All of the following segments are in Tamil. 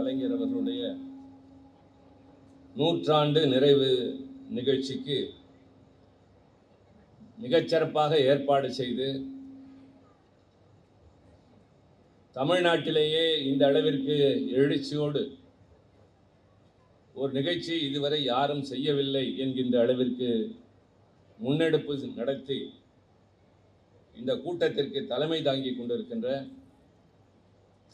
கலைஞர் அவர்களுடைய நூற்றாண்டு நிறைவு நிகழ்ச்சிக்கு மிகச்சிறப்பாக ஏற்பாடு செய்து தமிழ்நாட்டிலேயே இந்த அளவிற்கு எழுச்சியோடு ஒரு நிகழ்ச்சி இதுவரை யாரும் செய்யவில்லை என்கின்ற அளவிற்கு முன்னெடுப்பு நடத்தி இந்த கூட்டத்திற்கு தலைமை தாங்கி கொண்டிருக்கின்ற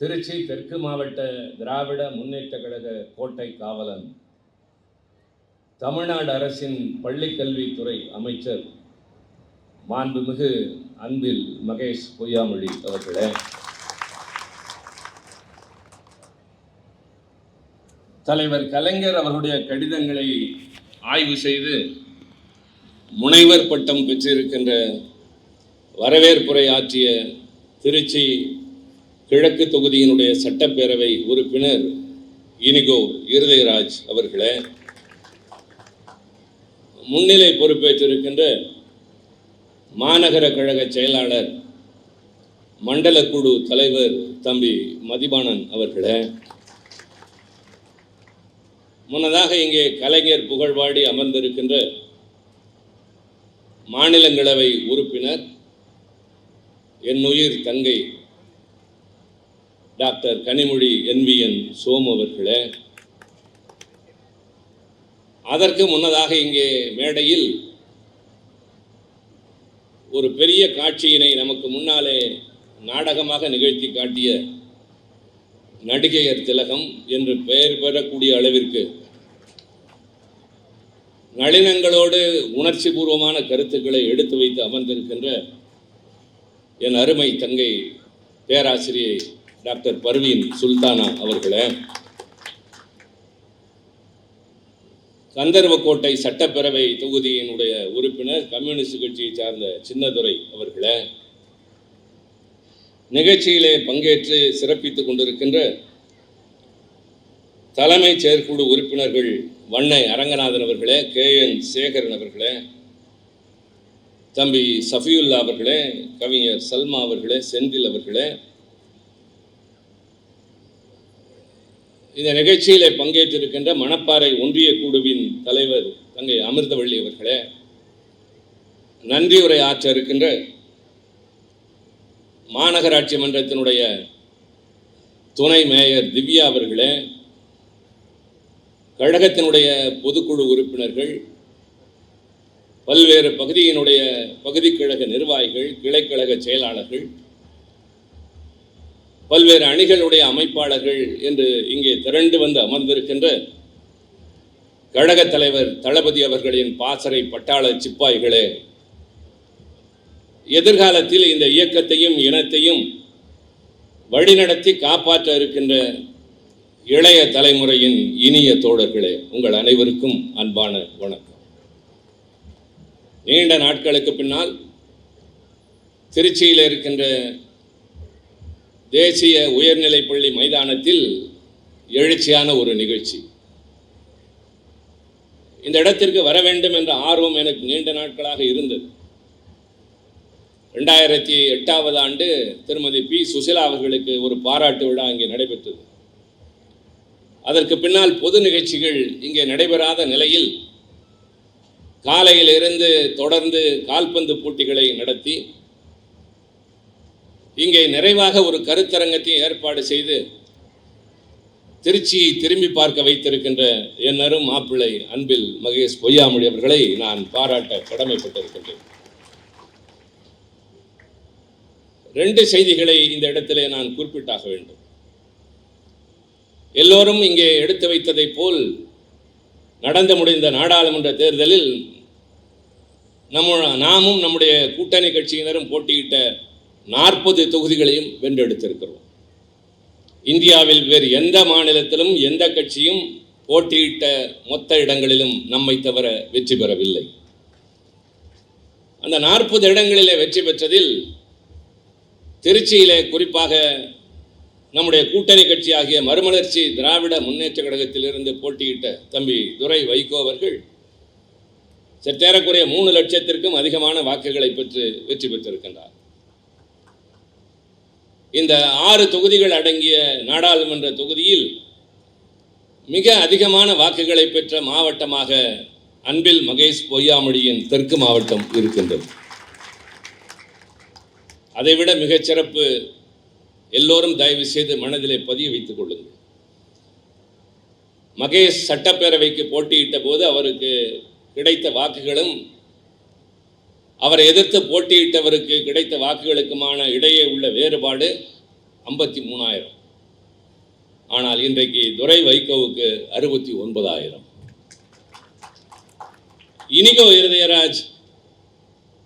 திருச்சி தெற்கு மாவட்ட திராவிட முன்னேற்ற கழக கோட்டை காவலன், தமிழ்நாடு அரசின் பள்ளிக்கல்வித்துறை அமைச்சர் மாண்புமிகு அன்பில் மகேஷ் பொய்யாமொழி அவர்களே, தலைவர் கலைஞர் அவருடைய கடிதங்களை ஆய்வு செய்து முனைவர் பட்டம் பெற்றிருக்கின்ற வரவேற்புரை ஆற்றிய திருச்சி கிழக்கு தொகுதியினுடைய சட்டப்பேரவை உறுப்பினர் இனிகோ இருதயராஜ் அவர்களே, முன்னிலை பொறுப்பேற்றிருக்கின்ற மாநகர கழக செயலாளர் மண்டல குழு தலைவர் தம்பி மதிவாணன் அவர்களே, முன்னதாக இங்கே கலைஞர் புகழ்வாடி அமர்ந்திருக்கின்ற மாநிலங்களவை உறுப்பினர் என் உயிர் தங்கை டாக்டர் கனிமொழி NVN சோமு அவர்களே, அதற்கு முன்னதாக இங்கே மேடையில் ஒரு பெரிய காட்சியினை நமக்கு முன்னாலே நாடகமாக நிகழ்த்தி காட்டிய நடிகையர் திலகம் என்று பெயர் பெறக்கூடிய அளவிற்கு நளினங்களோடு உணர்ச்சி பூர்வமான கருத்துக்களை எடுத்து வைத்து அமர்ந்திருக்கின்ற என் அருமை தங்கை பேராசிரியை டாக்டர் பர்வீன் சுல்தானா அவர்களே, கந்தர்வக்கோட்டை சட்டப்பேரவை தொகுதியினுடைய உறுப்பினர் கம்யூனிஸ்ட் கட்சியை சார்ந்த சின்னதுரை அவர்களே, நிகழ்ச்சியிலே பங்கேற்று சிறப்பித்துக் கொண்டிருக்கின்ற தலைமை செயற்குழு உறுப்பினர்கள் வண்ணை அரங்கநாதன் அவர்களே, KN சேகரன் அவர்களே, தம்பி சஃபியுல்லா அவர்களே, கவிஞர் சல்மா அவர்களே, செந்தில் அவர்களே, இந்த நிகழ்ச்சியிலே பங்கேற்றிருக்கின்ற மணப்பாறை ஒன்றிய குழுவின் தலைவர் தங்கை அமிர்தவள்ளி அவர்களே, நன்றி உரை ஆற்ற இருக்கின்ற மாநகராட்சி மன்றத்தினுடைய துணை மேயர் திவ்யா அவர்களே, கழகத்தினுடைய பொதுக்குழு உறுப்பினர்கள், பல்வேறு பகுதியினுடைய பகுதி கழக நிர்வாகிகள், கிளைக்கழக செயலாளர்கள், பல்வேறு அணிகளுடைய அமைப்பாளர்கள் என்று இங்கே திரண்டு வந்து அமர்ந்திருக்கின்ற கழக தலைவர் தளபதி அவர்களின் பாசறை பட்டாள சிப்பாய்களே, எதிர்காலத்தில் இந்த இயக்கத்தையும் இனத்தையும் வழிநடத்தி காப்பாற்ற இருக்கின்ற இளைய தலைமுறையின் இனிய தோழர்களே, உங்கள் அனைவருக்கும் அன்பான வணக்கம். நீண்ட நாட்களுக்கு பின்னால் திருச்சியில் இருக்கின்ற தேசிய உயர்நிலைப்பள்ளி மைதானத்தில் எழுச்சியான ஒரு நிகழ்ச்சி. இந்த இடத்திற்கு வர வேண்டும் என்ற ஆர்வம் எனக்கு நீண்ட நாட்களாக இருந்தது. 2008ஆவது ஆண்டு திருமதி P. சுசிலா அவர்களுக்கு ஒரு பாராட்டு விழா இங்கே நடைபெற்றது. அதற்கு பின்னால் பொது நிகழ்ச்சிகள் இங்கே நடைபெறாத நிலையில் காலையில் இருந்து தொடர்ந்து கால்பந்து போட்டிகளை நடத்தி இங்கே நிறைவாக ஒரு கருத்தரங்கத்தை ஏற்பாடு செய்து திருச்சியை திரும்பி பார்க்க வைத்திருக்கின்ற என் அரும் மாப்பிள்ளை அன்பில் மகேஷ் பொய்யாமொழி அவர்களை நான் பாராட்ட கடமைப்பட்டிருக்கின்றேன். 2 செய்திகளை இந்த இடத்திலே நான் குறிப்பிட்டாக வேண்டும். எல்லோரும் இங்கே எடுத்து வைத்ததை போல் நடந்து முடிந்த நாடாளுமன்ற தேர்தலில் நாமும் நம்முடைய கூட்டணி கட்சியினரும் போட்டியிட்ட 40 தொகுதிகளையும் வென்றெடுத்திருக்கிறோம். இந்தியாவில் வேறு எந்த மாநிலத்திலும் எந்த கட்சியும் போட்டியிட்ட மொத்த இடங்களிலும் நம்மை தவிர வெற்றி பெறவில்லை. அந்த 40 இடங்களிலே வெற்றி பெற்றதில் திருச்சியிலே குறிப்பாக நம்முடைய கூட்டணி கட்சியாகிய மறுமலர்ச்சி திராவிட முன்னேற்ற கழகத்திலிருந்து போட்டியிட்ட தம்பி துரை வைகோ அவர்கள் சற்றேறக்குறைய 3 லட்சத்திற்கும் அதிகமான வாக்குகளை பெற்று வெற்றி பெற்றிருக்கின்றார். இந்த 6 தொகுதிகள் அடங்கிய நாடாளுமன்ற தொகுதியில் மிக அதிகமான வாக்குகளை பெற்ற மாவட்டமாக அன்பில் மகேஷ் பொய்யாமொழியின் தெற்கு மாவட்டம் இருக்கின்றது. அதைவிட மிகச்சிறப்பு, எல்லோரும் தயவு செய்து மனதிலே பதிய வைத்துக் கொள்ளுங்கள். மகேஷ் சட்டப்பேரவைக்கு போட்டியிட்ட போது அவருக்கு கிடைத்த வாக்குகளும் அவரை எதிர்த்து போட்டியிட்டவருக்கு கிடைத்த வாக்குகளுக்குமான இடையே உள்ள வேறுபாடு 53,000. ஆனால் இன்றைக்கு துரை வைகோவுக்கு 69,000. இனிகோ இருதயராஜ்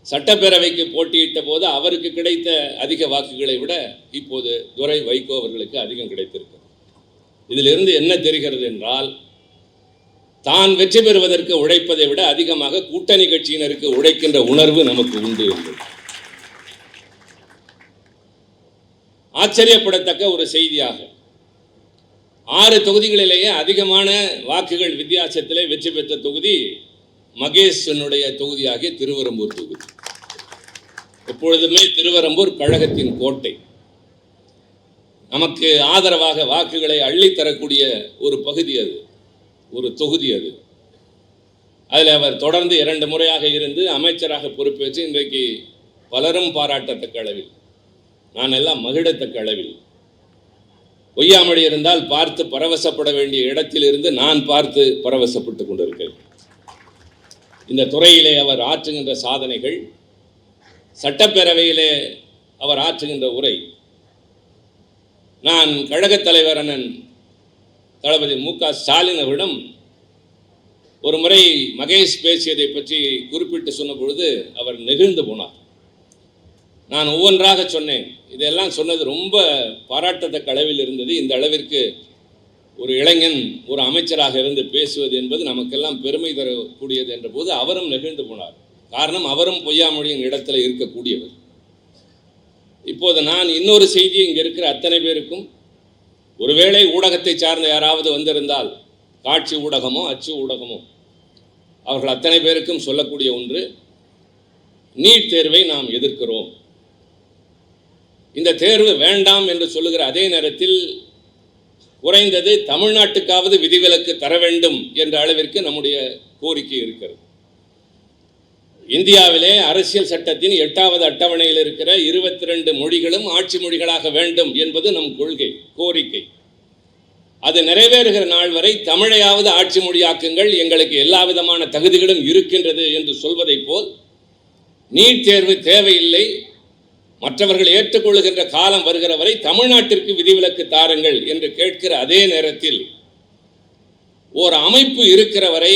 சட்டப்பேரவைக்கு போட்டியிட்ட போது அவருக்கு கிடைத்த அதிக வாக்குகளை விட இப்போது துரை வைகோ அவர்களுக்கு அதிகம் கிடைத்திருக்கிறது. இதிலிருந்து என்ன தெரிகிறது என்றால், தான் வெற்றி பெறுவதற்கு உழைப்பதை விட அதிகமாக கூட்டணி கட்சியினருக்கு உழைக்கின்ற உணர்வு நமக்கு உண்டு என்று. ஆச்சரியப்படத்தக்க ஒரு செய்தியாக 6 தொகுதிகளிலேயே அதிகமான வாக்குகள் வித்தியாசத்திலே வெற்றி பெற்ற தொகுதி மகேஷனுடைய தொகுதியாகிய திருவெரும்பூர் தொகுதி. எப்பொழுதுமே திருவெரும்பூர் கழகத்தின் கோட்டை. நமக்கு ஆதரவாக வாக்குகளை அள்ளித்தரக்கூடிய ஒரு பகுதி அது, ஒரு தொகுதி அது. அதில் அவர் தொடர்ந்து 2 முறையாக இருந்து அமைச்சராக பொறுப்பேற்று இன்றைக்கு பலரும் பாராட்டத்தக்க அளவில், நான் எல்லாம் மகிழத்தக்க அளவில், பொய்யாமொழி இருந்தால் பார்த்து பரவசப்பட வேண்டிய இடத்தில் இருந்து நான் பார்த்து பரவசப்பட்டு கொண்டிருக்கிறேன். இந்த துறையிலே அவர் ஆற்றுகின்ற சாதனைகள், சட்டப்பேரவையிலே அவர் ஆற்றுகின்ற உரை, நான் கழகத் தலைவர் அண்ணன் தளபதி மு.க. ஸ்டாலின் அவரிடம் ஒரு முறை மகேஷ் பேசியதை பற்றி குறிப்பிட்டு சொன்ன பொழுது அவர் நெகிழ்ந்து போனார். நான் ஒவ்வொன்றாக சொன்னேன். இதெல்லாம் சொன்னது ரொம்ப பாராட்டத்தக்க அளவில் இருந்தது. இந்த அளவிற்கு ஒரு இளைஞன் ஒரு அமைச்சராக இருந்து பேசுவது என்பது நமக்கெல்லாம் பெருமை தரக்கூடியது என்ற போது அவரும் நெகிழ்ந்து போனார். காரணம், அவரும் பொய்யாமொழியின் இடத்துல இருக்கக்கூடியவர். இப்போது நான் இன்னொரு செய்தி இங்கே இருக்கிற அத்தனை பேருக்கும், ஒருவேளை ஊடகத்தை சார்ந்த யாராவது வந்திருந்தால், காட்சி ஊடகமோ அச்சு ஊடகமோ, அவர்கள் அத்தனை பேருக்கும் சொல்லக்கூடிய ஒன்று, நீட் தேர்வை நாம் எதிர்க்கிறோம். இந்த தேர்வு வேண்டாம் என்று சொல்லுகிற அதே நேரத்தில் குறைந்தது தமிழ்நாட்டுக்காவது விதிவிலக்கு தர வேண்டும் என்ற அளவிற்கு நம்முடைய கோரிக்கை இருக்கிறது. இந்தியாவிலே அரசியல் சட்டத்தின் 8வது அட்டவணையில் இருக்கிற 22 மொழிகளும் ஆட்சி மொழிகளாக வேண்டும் என்பது நம் கொள்கை, கோரிக்கை. அது நிறைவேறுகிற நாள் வரை தமிழையாவது ஆட்சி மொழியாக்குங்கள், எங்களுக்கு எல்லா விதமான தகுதிகளும் இருக்கின்றது என்று சொல்வதை போல், நீட் தேர்வு தேவையில்லை, மற்றவர்கள் ஏற்றுக்கொள்ளுகின்ற காலம் வருகிற வரை தமிழ்நாட்டிற்கு விதிவிலக்கு தாருங்கள் என்று கேட்கிற அதே நேரத்தில், ஒரு அமைப்பு இருக்கிற வரை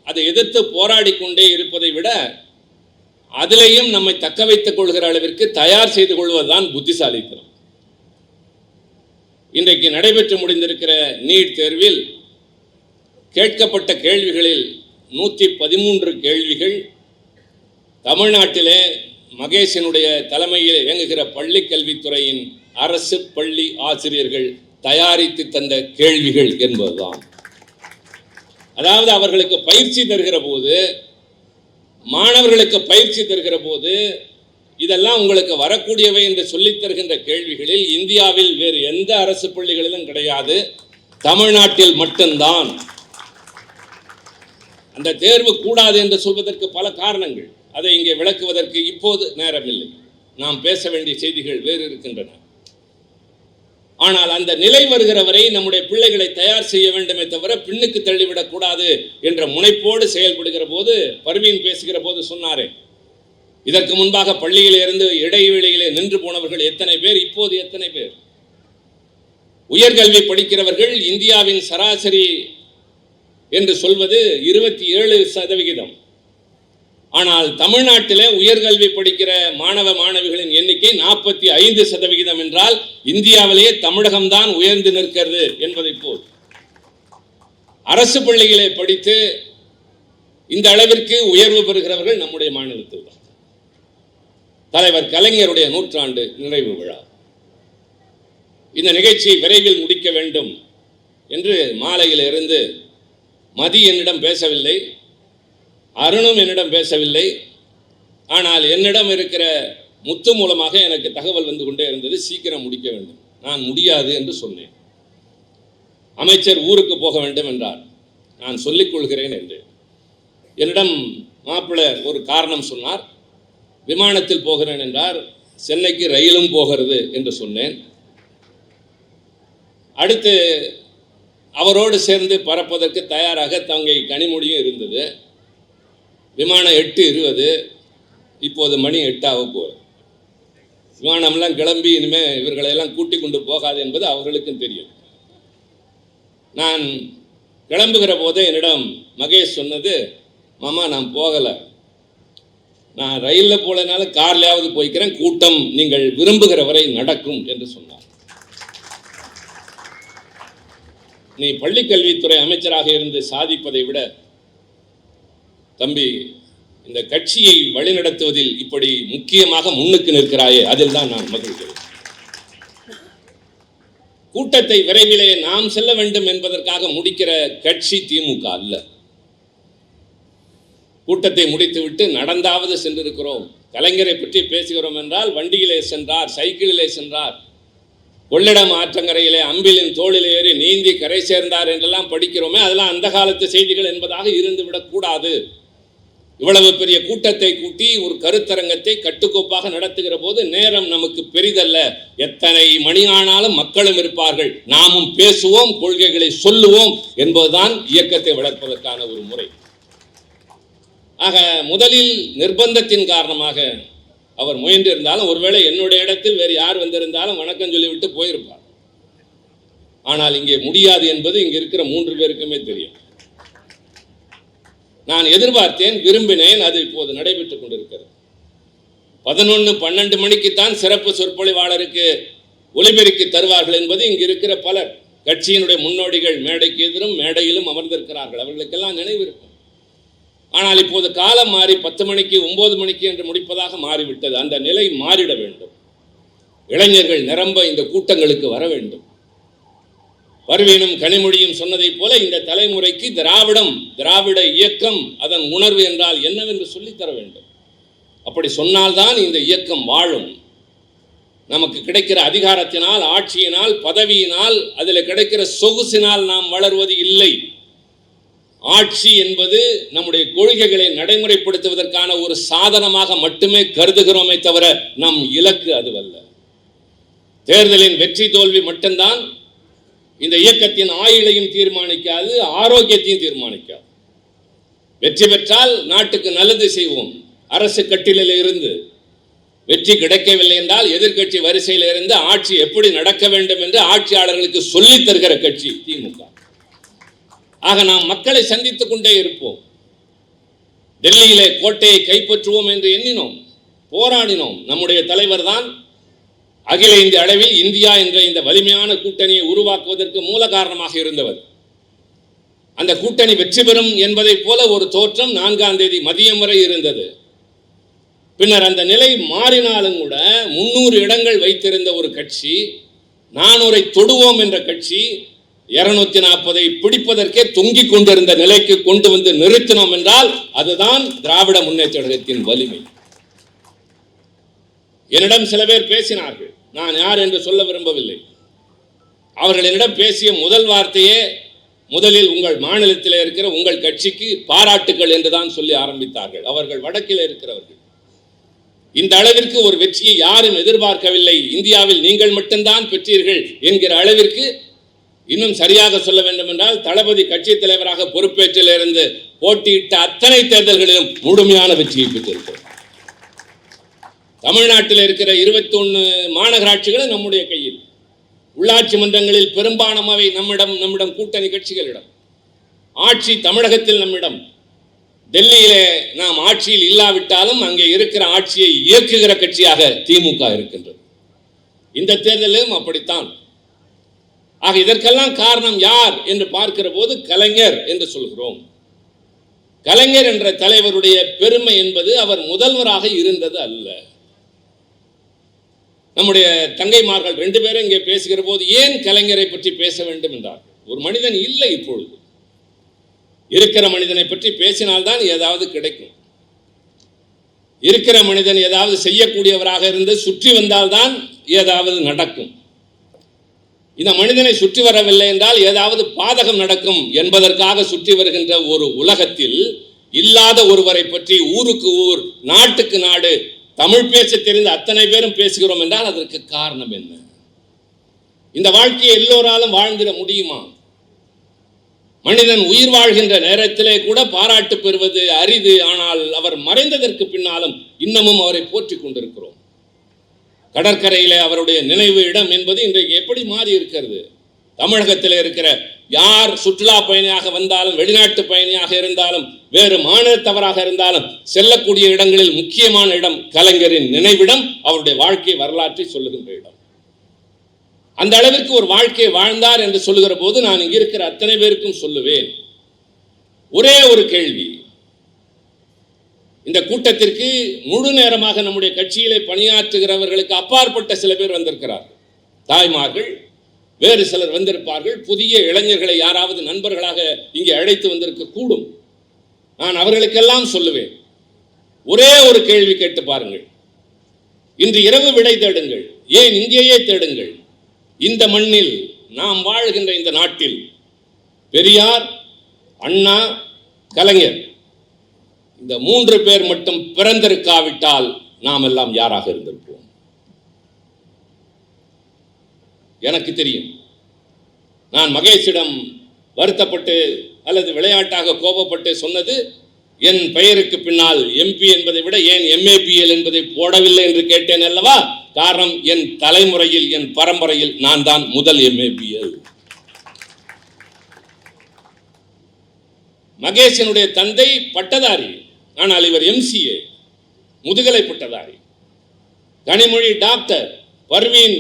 அதை எதிர்த்து போராடி கொண்டே இருப்பதை விட அதிலேயும் நம்மை தக்க வைத்துக் கொள்கிற அளவிற்கு தயார் செய்து கொள்வதுதான் புத்திசாலித்தனம். இன்றைக்கு நடைபெற்று முடிந்திருக்கிற நீட் தேர்வில் கேட்கப்பட்ட கேள்விகளில் 113 கேள்விகள் தமிழ்நாட்டிலே மகேஷனுடைய தலைமையில் இயங்குகிற பள்ளி கல்வித்துறையின் அரசு பள்ளி ஆசிரியர்கள் தயாரித்து தந்த கேள்விகள் என்பதுதான். அதாவது அவர்களுக்கு பயிற்சி தருகிற போது, மாணவர்களுக்கு பயிற்சி தருகிற போது, இதெல்லாம் உங்களுக்கு வரக்கூடியவை என்று சொல்லித் தருகின்ற கேள்விகளில் இந்தியாவில் வேறு எந்த அரசு பள்ளிகளிலும் கிடையாது, தமிழ்நாட்டில் மட்டும்தான். அந்த தேர்வு கூடாது என்று சொல்வதற்கு பல காரணங்கள், அதை இங்கே விளக்குவதற்கு இப்போது நேரமில்லை. நாம் பேச வேண்டிய செய்திகள் வேறு இருக்கின்றன. ஆனால் அந்த நிலை வருகிற வரை நம்முடைய பிள்ளைகளை தயார் செய்ய வேண்டுமே தவிர பின்னுக்கு தள்ளிவிடக் கூடாது என்ற முனைப்போடு செயல்படுகிற போது, பர்வீன் பேசுகிற போது சொன்னாரே, இதற்கு முன்பாக பள்ளியிலிருந்து இடைவெளியிலே நின்று போனவர்கள் எத்தனை பேர், இப்போது எத்தனை பேர்? உயர்கல்வி படிக்கிறவர்கள் இந்தியாவின் சராசரி என்று சொல்வது 27%. ஆனால் தமிழ்நாட்டிலே உயர்கல்வி படிக்கிற மாணவ மாணவிகளின் எண்ணிக்கை 45% என்றால் இந்தியாவிலேயே தமிழகம்தான் உயர்ந்து நிற்கிறது என்பதை போல், அரசு பள்ளிகளை படித்து இந்த அளவிற்கு உயர்வு பெறுகிறவர்கள் நம்முடைய மாநிலத்தில் தான். தலைவர் கலைஞருடைய 100ஆண்டு நிறைவு விழா, இந்த நிகழ்ச்சியை விரைவில் முடிக்க வேண்டும் என்று மாலையில் இருந்து மதி என்னிடம் பேசவில்லை, அருணும் என்னிடம் பேசவில்லை. ஆனால் என்னிடம் இருக்கிற முத்து மூலமாக எனக்கு தகவல் வந்து கொண்டே இருந்தது, சீக்கிரம் முடிக்க வேண்டும். நான் முடியாது என்று சொன்னேன். அமைச்சர் ஊருக்கு போக வேண்டும் என்றார். நான் சொல்லிக் கொள்கிறேன் என்று என்னிடம் மாப்பிள்ளை ஒரு காரணம் சொன்னார். விமானத்தில் போகிறேன் என்றார். சென்னைக்கு ரயிலும் போகிறது என்று சொன்னேன். அடுத்து அவரோடு சேர்ந்து பறப்பதற்கு தயாராக தங்கை கனிமொழியும் இருந்தது. விமானம் 8:20, இப்போது மணி 8 ஆக போகுது. விமானம்லாம் கிளம்பி இனிமேல் இவர்களையெல்லாம் கூட்டிக் கொண்டு போகாது என்பது அவர்களுக்கும் தெரியும். நான் கிளம்புகிற போதே என்னிடம் மகேஷ் சொன்னது, மாமா நான் போகலை, நான் ரயிலில் போலனால கார்லையாவது போய்க்கிறேன், கூட்டம் நீங்கள் விரும்புகிற வரை நடக்கும் என்று சொன்னார். நீ பள்ளிக்கல்வித்துறை அமைச்சராக இருந்து சாதிப்பதை விட தம்பி இந்த கட்சியை வழிநடத்துவதில் இப்படி முக்கியமாக முன்னுக்கு நிற்கிறாயே, அதில் தான் நான் மகிழ்கிறேன். கூட்டத்தை விரைவிலே நாம் செல்ல வேண்டும் என்பதற்காக முடிக்கிற கட்சி திமுக அல்ல. கூட்டத்தை முடித்துவிட்டு நடந்தாவது சென்றிருக்கிறோம். கலைஞரை பற்றி பேசுகிறோம் என்றால் வண்டியிலே சென்றார், சைக்கிளிலே சென்றார், கொள்ளிடம் ஆற்றங்கரையிலே அம்பிலின் தோளிலே ஏறி நீந்தி கரை சேர்ந்தார் என்றெல்லாம் படிக்கிறோமே, அதெல்லாம் அந்த காலத்து செய்திகள் என்பதாக இருந்துவிடக்கூடாது. இவ்வளவு பெரிய கூட்டத்தை கூட்டி ஒரு கருத்தரங்கத்தை கட்டுக்கோப்பாக நடத்துகிற போது நேரம் நமக்கு பெரிதல்ல. எத்தனை மணி ஆனாலும் மக்களும் இருப்பார்கள், நாமும் பேசுவோம், கொள்கைகளை சொல்லுவோம் என்பதுதான் இயக்கத்தை வளர்ப்பதற்கான ஒரு முறை. ஆக முதலில் நிர்பந்தத்தின் காரணமாக அவர் முயன்றிருந்தாலும், ஒருவேளை என்னுடைய இடத்தில் வேறு யார் வந்திருந்தாலும் வணக்கம் சொல்லிவிட்டு போயிருப்பார். ஆனால் இங்கே முடியாது என்பது இங்கே இருக்கிற 3 பேருக்குமே தெரியும். நான் எதிர்பார்த்தேன், விரும்பினேன், அது இப்போது நடைபெற்றுக் கொண்டிருக்கிறது. 11-12 மணிக்குத்தான் சிறப்பு சொற்பொழிவாளருக்கு ஒலிபெருக்கி தருவார்கள் என்பது இங்கு இருக்கிற பலர் கட்சியினுடைய முன்னோடிகள் மேடைக்கு எதிரும் மேடையிலும் அமர்ந்திருக்கிறார்கள், அவர்களுக்கெல்லாம் நினைவு இருக்கும். ஆனால் இப்போது காலம் மாறி 10 மணிக்கு 9 மணிக்கு என்று முடிப்பதாக மாறிவிட்டது. அந்த நிலை மாறிட வேண்டும். இளைஞர்கள் நிரம்ப இந்த கூட்டங்களுக்கு வர வேண்டும். பர்வீனும் கனிமொழியும் சொன்னதைப் போல இந்த தலைமுறைக்கு திராவிட இயக்கம் அதன் உணர்வு என்றால் என்னவென்று சொல்லித்தர வேண்டும். அப்படி சொன்னால்தான் இந்த இயக்கம் வாழும். நமக்கு கிடைக்கிற அதிகாரத்தினால், ஆட்சியினால், பதவியினால், அதில் கிடைக்கிற சொகுசினால் நாம் வளர்வது இல்லை. ஆட்சி என்பது நம்முடைய கொள்கைகளை நடைமுறைப்படுத்துவதற்கான ஒரு சாதனமாக மட்டுமே கருதுகிறோமே தவிர நம் இலக்கு அதுவல்ல. தேர்தலின் வெற்றி தோல்வி மட்டும்தான் இந்த இயக்கத்தின் ஆயுளையும் தீர்மானிக்காது, ஆரோக்கியத்தையும் தீர்மானிக்காது. வெற்றி பெற்றால் நாட்டுக்கு நல்லது செய்வோம், அரசு கட்டிலில் இருந்து. வெற்றி கிடைக்கவில்லை என்றால் எதிர்கட்சி வரிசையில் இருந்து ஆட்சி எப்படி நடக்க வேண்டும் என்று ஆட்சியாளர்களுக்கு சொல்லித் தருகிற கட்சி திமுக. ஆக நாம் மக்களை சந்தித்துக் கொண்டே இருப்போம். டெல்லியிலே கோட்டையை கைப்பற்றுவோம் என்று எண்ணினோம், போராடினோம். நம்முடைய தலைவர் தான் அகில இந்திய அளவில் இந்தியா என்ற இந்த வலிமையான கூட்டணியை உருவாக்குவதற்கு மூல காரணமாக இருந்தவர். அந்த கூட்டணி வெற்றி பெறும் என்பதைப் போல ஒரு தோற்றம் 4ஆம் தேதி மதியம் வரை இருந்தது. பின்னர் அந்த நிலை மாறினாலும் கூட 300 இடங்கள் வைத்திருந்த ஒரு கட்சி, 400 தொடுவோம் என்ற கட்சி 240 பிடிப்பதற்கே தொங்கிக் கொண்டிருந்த நிலைக்கு கொண்டு வந்து நிறுத்தினோம் என்றால் அதுதான் திராவிட முன்னேற்ற கழகத்தின் வலிமை. என்னிடம் சில பேர் பேசினார்கள், நான் யார் என்று சொல்ல விரும்பவில்லை. அவர்கள் என்னிடம் பேசிய முதல் வார்த்தையே முதலில் உங்கள் மாநிலத்தில் இருக்கிற உங்கள் கட்சிக்கு பாராட்டுகள் என்றுதான் சொல்லி ஆரம்பித்தார்கள். அவர்கள் வடக்கில் இருக்கிறவர்கள். இந்த அளவிற்கு ஒரு வெற்றியை யாரும் எதிர்பார்க்கவில்லை, இந்தியாவில் நீங்கள் மட்டும்தான் பெற்றீர்கள் என்கிற அளவிற்கு, இன்னும் சரியாக சொல்ல வேண்டும் என்றால் தளபதி கட்சி தலைவராக பொறுப்பேற்றிலிருந்து போட்டியிட்ட அத்தனை தேர்தல்களிலும் முழுமையான வெற்றியை பெற்றிருக்கிறார். தமிழ்நாட்டில் இருக்கிற 21 மாநகராட்சிகளும் நம்முடைய கையில். உள்ளாட்சி மன்றங்களில் பெரும்பான்மை நம்மிடம் கூட்டணி கட்சிகளிடம். ஆட்சி தமிழகத்தில் நம்மிடம். டெல்லியிலே நாம் ஆட்சியில் இல்லாவிட்டாலும் அங்கே இருக்கிற ஆட்சியை இயக்குகிற கட்சியாக திமுக இருக்கின்றது. இந்த தேர்தலிலும் அப்படித்தான். ஆக இதற்கெல்லாம் காரணம் யார் என்று பார்க்கிற போது கலைஞர் என்று சொல்கிறோம். கலைஞர் என்ற தலைவருடைய பெருமை என்பது அவர் முதல்வராக இருந்தது அல்ல. நம்முடைய தங்கைமார்கள் 2 பேரும் இங்கே பேசுகிற போது ஏன் கலைஞரை பற்றி பேச வேண்டும் என்றார். ஒரு மனிதன் இல்லை, இப்பொழுது இருக்கிற மனிதனை பற்றி பேசினால்தான் ஏதாவது கிடைக்கும். இருக்கிற மனிதன் ஏதாவது செய்யக்கூடியவராக இருந்து சுற்றி வந்தால்தான் ஏதாவது நடக்கும். இந்த மனிதனை சுற்றி வரவில்லை என்றால் ஏதாவது பாதகம் நடக்கும் என்பதற்காக சுற்றி வருகின்ற ஒரு உலகத்தில் இல்லாத ஒருவரை பற்றி ஊருக்கு ஊர், நாட்டுக்கு நாடு, தமிழ் பேச தெரிந்த அத்தனை பேரும் பேசுகிறோம் என்றால் அதற்கு காரணம் என்ன? இந்த வாழ்க்கையை எல்லோராலும் வாழ்ந்திட முடியுமா? மனிதன் உயிர் வாழ்கின்ற நேரத்திலே கூட பாராட்டு பெறுவது அரிது. ஆனால் அவர் மறைந்ததற்கு பின்னாலும் இன்னமும் அவரை போற்றிக் கொண்டிருக்கிறோம். கடற்கரையிலே அவருடைய நினைவு இடம் என்பது இன்றைக்கு எப்படி மாறி இருக்கிறது? தமிழகத்தில் இருக்கிற யார் சுற்றுலா பயணியாக வந்தாலும், வெளிநாட்டு பயணியாக இருந்தாலும், வேறு மாநிலத்தவராக இருந்தாலும் செல்லக்கூடிய இடங்களில் முக்கியமான இடம் கலைஞரின் நினைவிடம், அவருடைய வாழ்க்கை வரலாற்றை சொல்லுகின்ற இடம். அந்த அளவிற்கு ஒரு வாழ்க்கையை வாழ்ந்தார் என்று சொல்லுகிற போது நான் இங்க இருக்கிற அத்தனை பேருக்கும் சொல்லுவேன், ஒரே ஒரு கேள்வி. இந்த கூட்டத்திற்கு முழு நேரமாக நம்முடைய கட்சியிலே பணியாற்றுகிறவர்களுக்கு அப்பாற்பட்ட சில பேர் வந்திருக்கிறார்கள். தாய்மார்கள், வேறு சிலர் வந்திருப்பார்கள். புதிய இளைஞர்களை யாராவது நண்பர்களாக இங்கே அழைத்து வந்திருக்க கூடும். நான் அவர்களுக்கெல்லாம் சொல்லுவேன், ஒரே ஒரு கேள்வி கேட்டு பாருங்கள். இன்று இரவு விடை தேடுங்கள். ஏன் இங்கேயே தேடுங்கள். இந்த மண்ணில், நாம் வாழ்கின்ற இந்த நாட்டில் பெரியார், அண்ணா, கலைஞர், இந்த 3 பேர் மட்டும் பிறந்திருக்காவிட்டால் நாம் எல்லாம் யாராக இருந்திருப்போம்? எனக்கு தெரியும். நான் மகேஷிடம் வருத்தப்பட்டு அல்லது விளையாட்டாக கோபப்பட்டு சொன்னது, என் பெயருக்கு பின்னால் எம்பி என்பதை விட ஏன் MABL என்பதை போடவில்லை என்று கேட்டேன் அல்லவா? காரணம், என் தலைமுறையில், என் பரம்பரையில் நான் தான் முதல் MABL. மகேஷனுடைய தந்தை பட்டதாரி, ஆனால் இவர் MCA, முதுகலை பட்டதாரி. கனிமொழி டாக்டர், பர்வீன்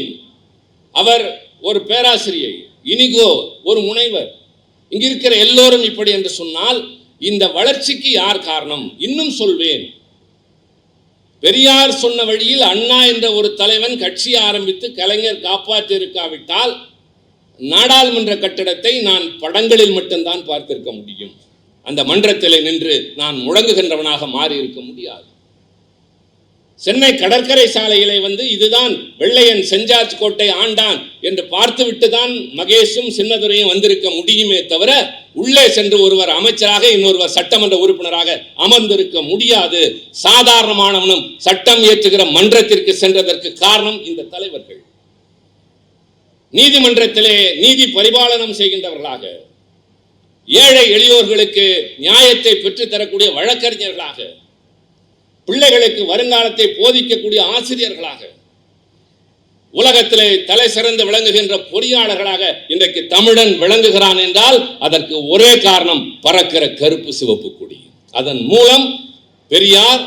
அவர் ஒரு பேராசிரியை, இனிகோ ஒரு முனைவர். இங்க இருக்கிற எல்லோரும் இப்படி என்று சொன்னால் இந்த வளர்ச்சிக்கு யார் காரணம்? இன்னும் சொல்வேன், பெரியார் சொன்ன வழியில் அண்ணா என்ற ஒரு தலைவன் கட்சி ஆரம்பித்து கலைஞர் காப்பாற்றி இருக்காவிட்டால் நாடாளுமன்ற கட்டடத்தை நான் படங்களில் மட்டும்தான் பார்த்திருக்க முடியும். அந்த மன்றத்திலே நின்று நான் முழங்குகின்றவனாக மாறி இருக்க முடியாது. சென்னை கடற்கரை சாலையிலே வந்து இதுதான் வெள்ளையன் செஞ்சார்ஜ் கோட்டை ஆண்டான் என்று பார்த்துவிட்டு தான் மகேஷும் சின்னதுரையும் வந்திருக்க முடியுமே தவிர, உள்ளே சென்று ஒருவர் அமைச்சராக இன்னொருவர் சட்டமன்ற உறுப்பினராக அமர்ந்திருக்க முடியாது. சாதாரணமானவனும் சட்டம் இயற்றுகிற மன்றத்திற்கு சென்றதற்கு காரணம் இந்த தலைவர்கள். நீதிமன்றத்திலே நீதி பரிபாலனம் செய்கின்றவர்களாக, ஏழை எளியோர்களுக்கு நியாயத்தை பெற்றுத்தரக்கூடிய வழக்கறிஞர்களாக, பிள்ளைகளுக்கு வருங்காலத்தை போதிக்கக்கூடிய ஆசிரியர்களாக, உலகத்திலே தலை சிறந்து விளங்குகின்ற பொறியாளர்களாக இன்றைக்கு தமிழன் விளங்குகிறான் என்றால் அதற்கு ஒரே காரணம், பறக்கிற கருப்பு சிவப்பு கொடி. அதன் மூலம் பெரியார்,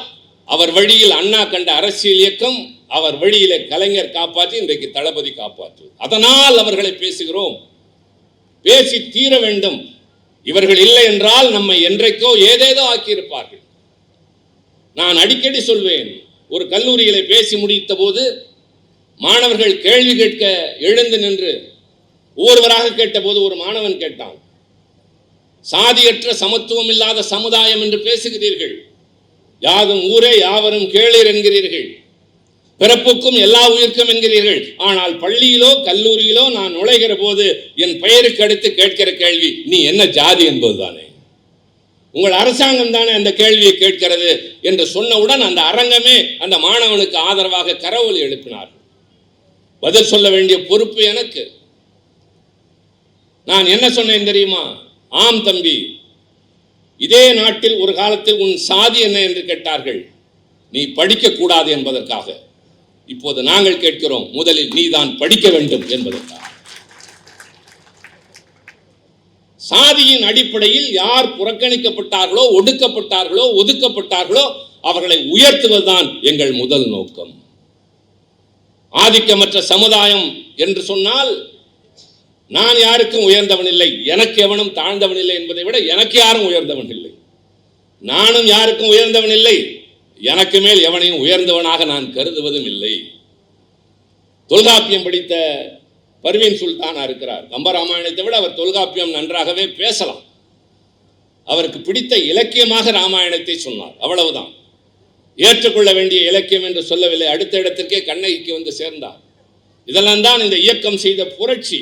அவர் வழியில் அண்ணா கண்ட அரசியல் இயக்கம், அவர் வழியிலே கலைஞர் காப்பாற்றி இன்றைக்கு தளபதி காப்பாற்று. அதனால் அவர்களை பேசுகிறோம், பேசி தீர வேண்டும். இவர்கள் இல்லை என்றால் நம்மை என்றைக்கோ ஏதேதோ ஆக்கியிருப்பார்கள். நான் அடிக்கடி சொல்வேன், ஒரு கல்லூரியிலே பேசி முடித்த போது மாணவர்கள் கேள்வி கேட்க எழுந்து நின்று ஒவ்வொருவராக கேட்டபோது ஒரு மாணவன் கேட்டான், சாதியற்ற சமத்துவம் இல்லாத சமுதாயம் என்று பேசுகிறீர்கள், யாதும் ஊரே யாவரும் கேளீர் என்கிறீர்கள், பிறப்புக்கும் எல்லா உயிர்க்கும் என்கிறீர்கள். ஆனால் பள்ளியிலோ கல்லூரியிலோ நான் நுழைகிற போது என் பெயருக்கு அடுத்து கேட்கிற கேள்வி, நீ என்ன ஜாதி என்பதுதானே, உங்கள் அரசாங்கம் தானே அந்த கேள்வியை கேட்கிறது என்று சொன்னவுடன் அந்த அரங்கமே அந்த மாணவனுக்கு ஆதரவாக கரவொலி எழுப்பினார். பதில் சொல்ல வேண்டிய பொறுப்பு எனக்கு. நான் என்ன சொன்னேன் தெரியுமா? ஆம் தம்பி, இதே நாட்டில் ஒரு காலத்தில் உன் சாதி என்ன என்று கேட்டார்கள், நீ படிக்க கூடாது என்பதற்காக. இப்போது நாங்கள் கேட்கிறோம், முதலில் நீ தான் படிக்க வேண்டும் என்பதற்காக. சாதியின் அடிப்படையில் யார் புறக்கணிக்கப்பட்டார்களோ, ஒடுக்கப்பட்டார்களோ, ஒதுக்கப்பட்டார்களோ அவர்களை உயர்த்துவதுதான் எங்கள் முதல் நோக்கம். ஆதிக்கமற்ற சமுதாயம் என்று சொன்னால் நான் யாருக்கும் உயர்ந்தவன் இல்லை, எனக்கு எவனும் தாழ்ந்தவன் இல்லை என்பதை விட எனக்கு யாரும் உயர்ந்தவன் இல்லை, நானும் யாருக்கும் உயர்ந்தவன் இல்லை, எனக்கு மேல் எவனையும் உயர்ந்தவனாக நான் கருதுவதும் இல்லை. தொல்காப்பியம் படித்த பர்வீன் சுல்தானா இருக்கிறார். கம்பராமாயணத்தை விட அவர் தொல்காப்பியம் நன்றாகவே பேசலாம். அவருக்கு பிடித்த இலக்கியமாக ராமாயணத்தை சொன்னார், அவ்வளவுதான். ஏற்றுக்கொள்ள வேண்டிய இலக்கியம் என்று சொல்லவில்லை. அடுத்த இடத்திற்கே கண்ணகிக்கு வந்து சேர்ந்தார். இதெல்லாம் தான் இந்த இயக்கம் செய்த புரட்சி.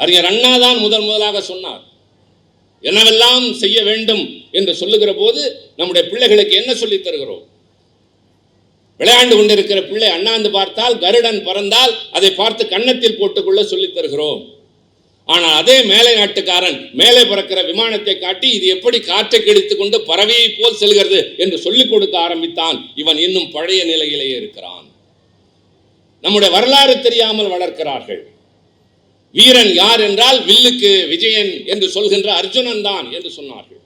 அறிஞர் அண்ணா தான் முதலாக சொன்னார். என்னவெல்லாம் செய்ய வேண்டும் என்று சொல்லுகிற போது நம்முடைய பிள்ளைகளுக்கு என்ன சொல்லித் தருகிறோம்? விளையாண்டு கொண்டிருக்கிற பிள்ளை அண்ணாந்து பார்த்தால் கருடன் பறந்தால் அதை பார்த்து கன்னத்தில் போட்டுக்கொள்ள சொல்லித் தருகிறோம். ஆனால் அதே மேலை நாட்டுக்காரன் மேலே பறக்கிற விமானத்தை காட்டி இது எப்படி காற்றை கிழித்துக் கொண்டு பறவையை போல் செல்கிறது என்று சொல்லிக் கொடுக்க ஆரம்பித்தான். இவன் இன்னும் பழைய நிலையிலேயே இருக்கிறான். நம்முடைய வரலாறு தெரியாமல் வளர்க்கிறார்கள். வீரன் யார் என்றால் வில்லுக்கு விஜயன் என்று சொல்கின்ற அர்ஜுனன் தான் என்று சொன்னார்கள்.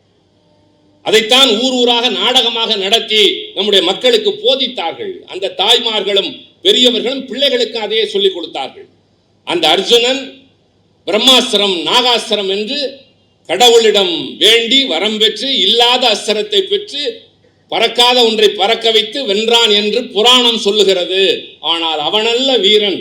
அதைத்தான் ஊர் ஊராக நாடகமாக நடத்தி நம்முடைய மக்களுக்கு போதித்தார்கள். அந்த தாய்மார்களும் பெரியவர்களும் பிள்ளைகளுக்கு அதையே சொல்லிக் கொடுத்தார்கள். அந்த அர்ஜுனன் பிரம்மாஸ்திரம் நாகாஸ்திரம் என்று கடவுளிடம் வேண்டி வரம் பெற்று இல்லாத அஸ்திரத்தை பெற்று பறக்காத ஒன்றை பறக்க வைத்து வென்றான் என்று புராணம் சொல்லுகிறது. ஆனால் அவனல்ல வீரன்.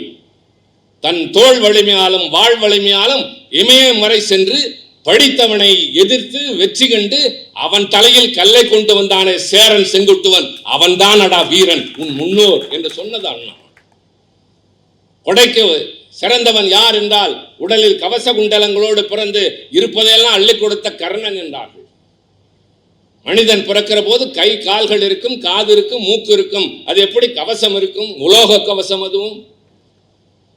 தன் தோள் வலிமையாலும் வாழ் வலிமையாலும் இமயம் வரை சென்று படித்தவனை எதிர்த்து வெற்றி கண்டு அவன் தலையில் கல்லை கொண்டு வந்தானே சேரன் செங்குட்டுவன், அவன் தான் அடா வீரன், உன் முன்னோர் என்று சொன்னது அண்ணா. கொடைக்கு சிறந்தவன் யார் என்றால் உடலில் கவச குண்டலங்களோடு பிறந்து இருப்பதையெல்லாம் அள்ளி கொடுத்த கர்ணன் என்றார்கள். மனிதன் பிறக்கிற போது கை கால்கள் இருக்கும், காது இருக்கும், மூக்கு இருக்கும். அது எப்படி கவசம் இருக்கும்? உலோக கவசம். அதுவும்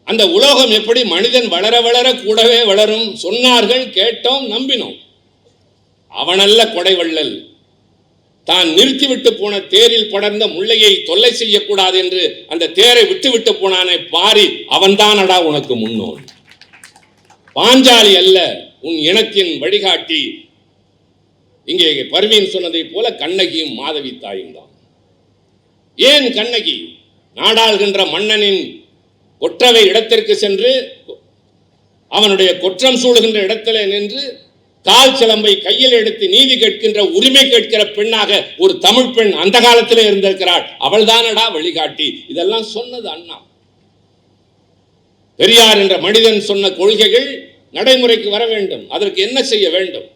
அந்த உலோகம் எப்படி மனிதன் வளர வளர கூடவே வளரும் சொன்னார்கள், கேட்டோம், நம்பினோம். அவனல்ல கொடைவள்ளல். தான் நிறுத்திவிட்டு போன தேரில் படர்ந்த முள்ளையை தொல்லை செய்யக்கூடாது என்று அந்த தேரை விட்டு போனானே பாரி, அவன்தான் அடா உனக்கு முன்னோர். பாஞ்சாலி அல்ல உன் இனத்தின் வழிகாட்டி. இங்கே பர்வீன் சொன்னதை போல கண்ணகியும் மாதவி தாயும் தான். ஏன் கண்ணகி? நாடாளுகின்ற மன்னனின் கொற்றவை இடத்திற்கு சென்று அவனுடைய கொற்றம் சூடுகின்ற இடத்திலே நின்று கால் சிலம்பை கையில் எடுத்து நீதி கேட்கின்ற உரிமை கேட்கிற பெண்ணாக ஒரு தமிழ் பெண் அந்த காலத்திலே இருந்திருக்கிறாள். அவள் தானடா வழிகாட்டி. இதெல்லாம் சொன்னது அண்ணா. பெரியார் என்ற மனிதன் சொன்ன கொள்கைகள் நடைமுறைக்கு வர வேண்டும். அதற்கு என்ன செய்ய வேண்டும்?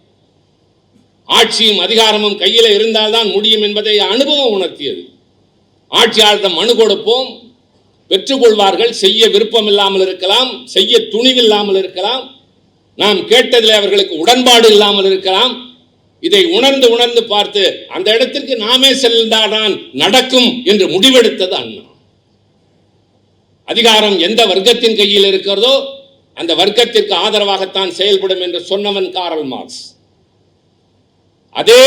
ஆட்சியும் அதிகாரமும் கையில் இருந்தால்தான் முடியும் என்பதை அனுபவம் உணர்த்தியது. ஆட்சியாளரிடம் மனு கொடுப்போம், பெற்றுக்கொள்வார்கள். செய்ய விருப்பம் இல்லாமல் இருக்கலாம், செய்ய துணிவில்லாமல் இருக்கலாம், நாம் கேட்டதில் அவர்களுக்கு உடன்பாடு இல்லாமல் இருக்கலாம். இதை உணர்ந்து பார்த்து அந்த இடத்திற்கு நாமே செல்ந்தால்தான் நடக்கும் என்று முடிவெடுத்தது அண்ணா. அதிகாரம் எந்த வர்க்கத்தின் கையில் இருக்கிறதோ அந்த வர்க்கத்திற்கு ஆதரவாகத்தான் செயல்படும் என்று சொன்னவன் காரல் மார்க்ஸ். அதே